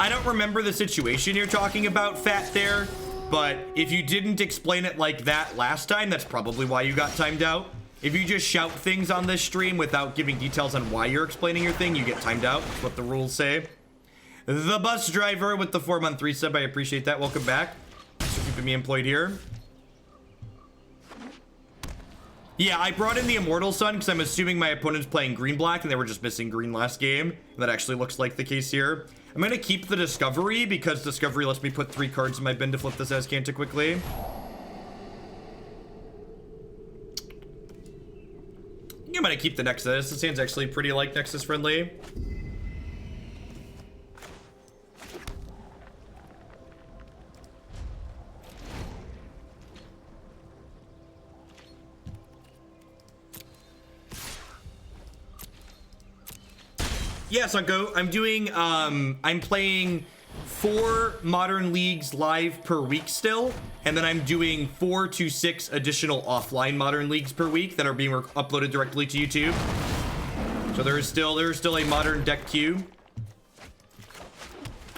I don't remember the situation you're talking about, Fat there, but if you didn't explain it like that last time, that's probably why you got timed out. If you just shout things on this stream without giving details on why you're explaining your thing, you get timed out. That's what the rules say. The bus driver with the 4-month resub, I appreciate that. Welcome back. Thanks for keeping me employed here. Yeah, I brought in the Immortal Sun because I'm assuming my opponent's playing green-black and they were just missing green last game. That actually looks like the case here. I'm going to keep the Discovery because Discovery lets me put 3 cards in my bin to flip this Azcanta quickly. I think I'm going to keep the Nexus. This hand's actually pretty, like, Nexus friendly. Yeah, Sunko, I'm doing, I'm playing 4 Modern Leagues live per week still, and then I'm doing 4 to 6 additional offline Modern Leagues per week that are being uploaded directly to YouTube. So there's still a Modern deck queue.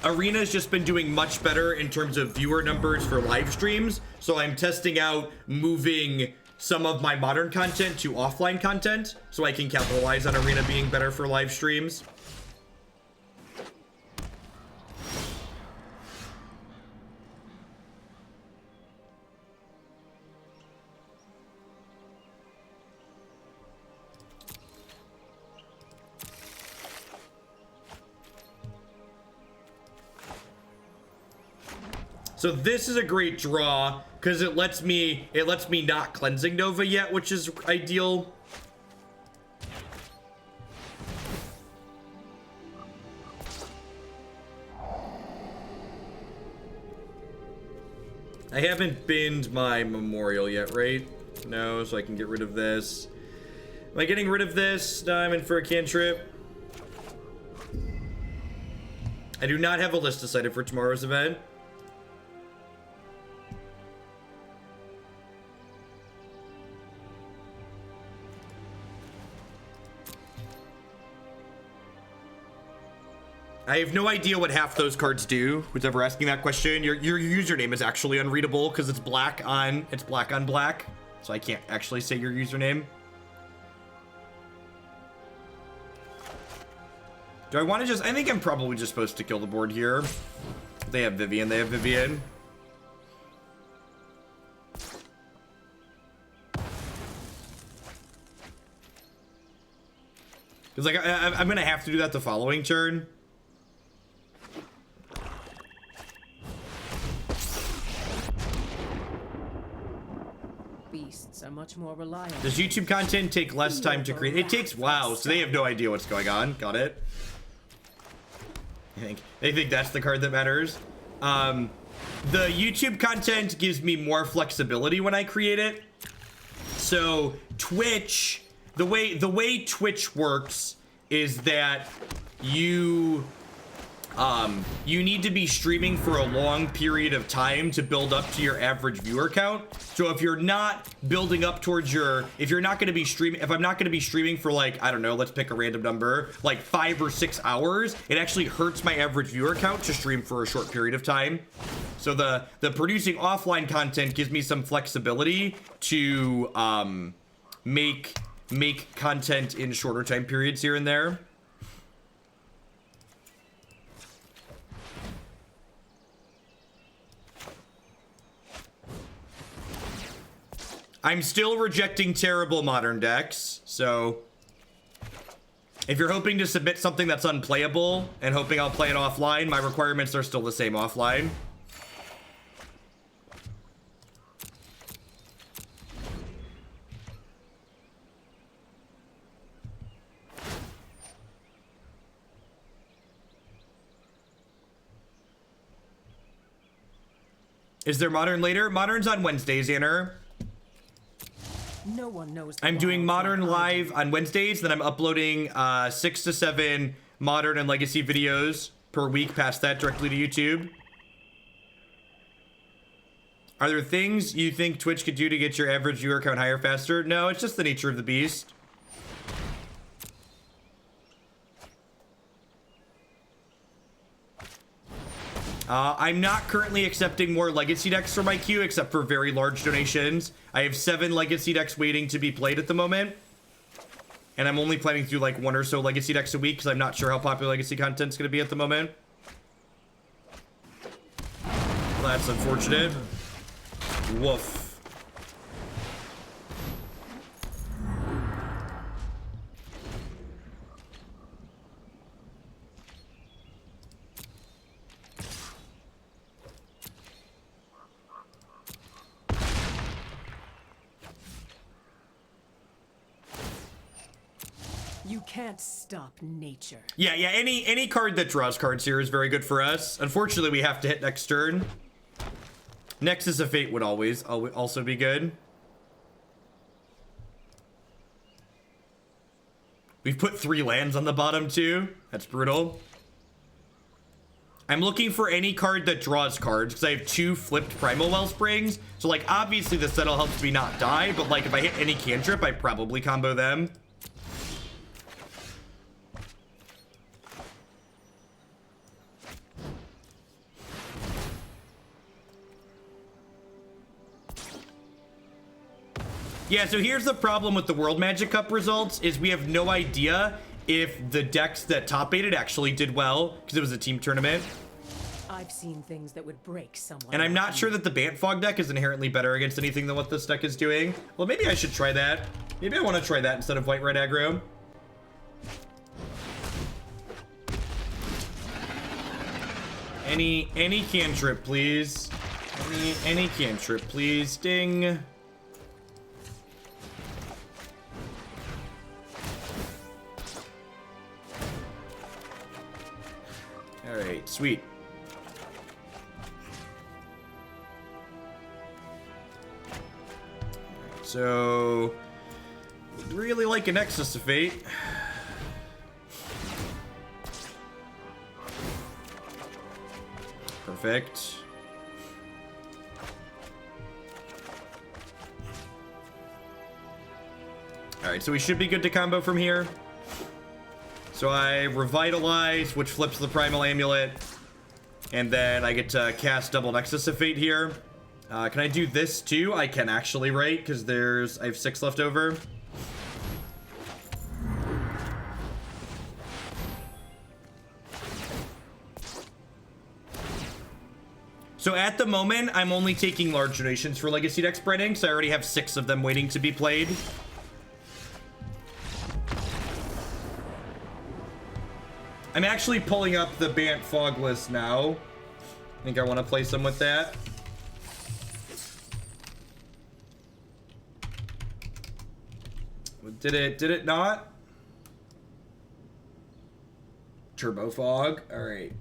Arena's just been doing much better in terms of viewer numbers for live streams, so I'm testing out moving some of my Modern content to offline content so I can capitalize on Arena being better for live streams. So this is a great draw because it lets me not cleansing Nova yet, which is ideal. I haven't binned my Memorial yet, right? No, so I can get rid of this. Am I getting rid of this? No, I'm in for a cantrip. I do not have a list decided for tomorrow's event. I have no idea what half those cards do. Who's ever asking that question? Your username is actually unreadable because it's black on black, so I can't actually say your username. Do I want to just? I think I'm probably just supposed to kill the board here. They have Vivian. Because like I'm gonna have to do that the following turn. Beasts are much more reliable. Does YouTube content take less time to create? It takes, wow, so they have no idea what's going on. Got it. They think that's the card that matters. The YouTube content gives me more flexibility when I create it. So Twitch, the way Twitch works is that you need to be streaming for a long period of time to build up to your average viewer count. So if you're not building up towards your, if you're not going to be streaming, if I'm not going to be streaming for like, I don't know, let's pick a random number, like 5 or 6 hours, it actually hurts my average viewer count to stream for a short period of time. So the producing offline content gives me some flexibility to make content in shorter time periods here and there. I'm still rejecting terrible modern decks, so if you're hoping to submit something that's unplayable and hoping I'll play it offline, my requirements are still the same offline. Is there Modern later? Modern's on Wednesdays, Anner. No one knows. I'm doing Modern live on Wednesdays, then I'm uploading 6 to 7 Modern and Legacy videos per week past that directly to YouTube. Are there things you think Twitch could do to get your average viewer count higher faster? No, it's just the nature of the beast. I'm not currently accepting more Legacy decks for my queue, except for very large donations. I have 7 Legacy decks waiting to be played at the moment. And I'm only planning to do like 1 or so Legacy decks a week, because I'm not sure how popular Legacy content's going to be at the moment. Well, that's unfortunate. Woof. You can't stop nature. Yeah, any card that draws cards here is very good for us. Unfortunately, we have to hit next turn. Nexus of Fate would always also be good. We've put 3 lands on the bottom too. That's brutal. I'm looking for any card that draws cards because I have 2 flipped Primal Wellsprings. So like obviously the Settle helps me not die, but like if I hit any cantrip, I probably combo them. Yeah, so here's the problem with the World Magic Cup results is we have no idea if the decks that top-aided actually did well because it was a team tournament. I've seen things that would break someone. And I'm not sure that the Bant Fog deck is inherently better against anything than what this deck is doing. Well, maybe I should try that. Maybe I want to try that instead of white-red aggro. Any cantrip, please. Any cantrip, please. Ding. All right, sweet. So, would really like a Nexus of Fate. Perfect. All right, so we should be good to combo from here. So I Revitalize, which flips the Primal Amulet, and then I get to cast double Nexus of Fate here. Can I do this too? I can actually, right? Because I have 6 left over. So at the moment, I'm only taking large donations for Legacy deck spreading, so I already have 6 of them waiting to be played. I'm actually pulling up the Bant Fog list now. I think I want to play some with that. Did it not? Turbo Fog. All right.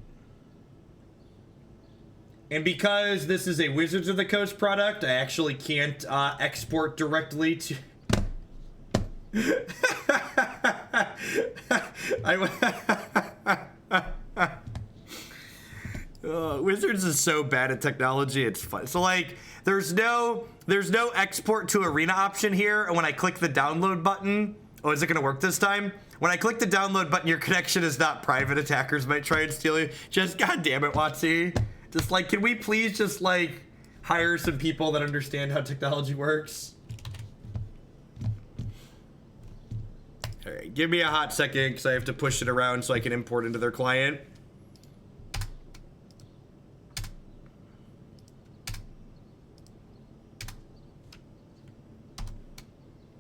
And because this is a Wizards of the Coast product, I actually can't export directly to... Wizards is so bad at technology, it's fun. So like, there's no export to arena option here, and when I click the download button, oh, is it gonna work this time? When I click the download button, your connection is not private. Attackers might try and steal you. Just, god damn it, Watsy. Just like, can we please just like hire some people that understand how technology works? All right, give me a hot second because I have to push it around so I can import into their client.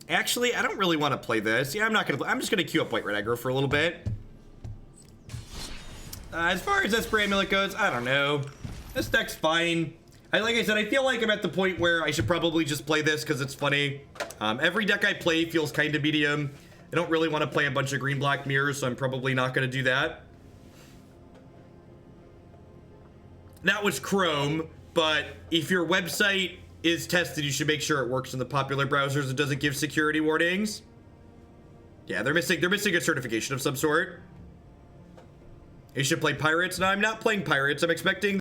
Actually, I don't really want to play this. Yeah, I'm just gonna queue up White Red Aggro for a little bit. As far as Esper Amulet goes, I don't know. This deck's fine. Like I said, I feel like I'm at the point where I should probably just play this because it's funny. Every deck I play feels kind of medium. I don't really want to play a bunch of green-black mirrors, so I'm probably not going to do that. That was Chrome, but if your website is tested, you should make sure it works in the popular browsers. It doesn't give security warnings. Yeah, they're missing a certification of some sort. You should play Pirates. No, I'm not playing Pirates. I'm expecting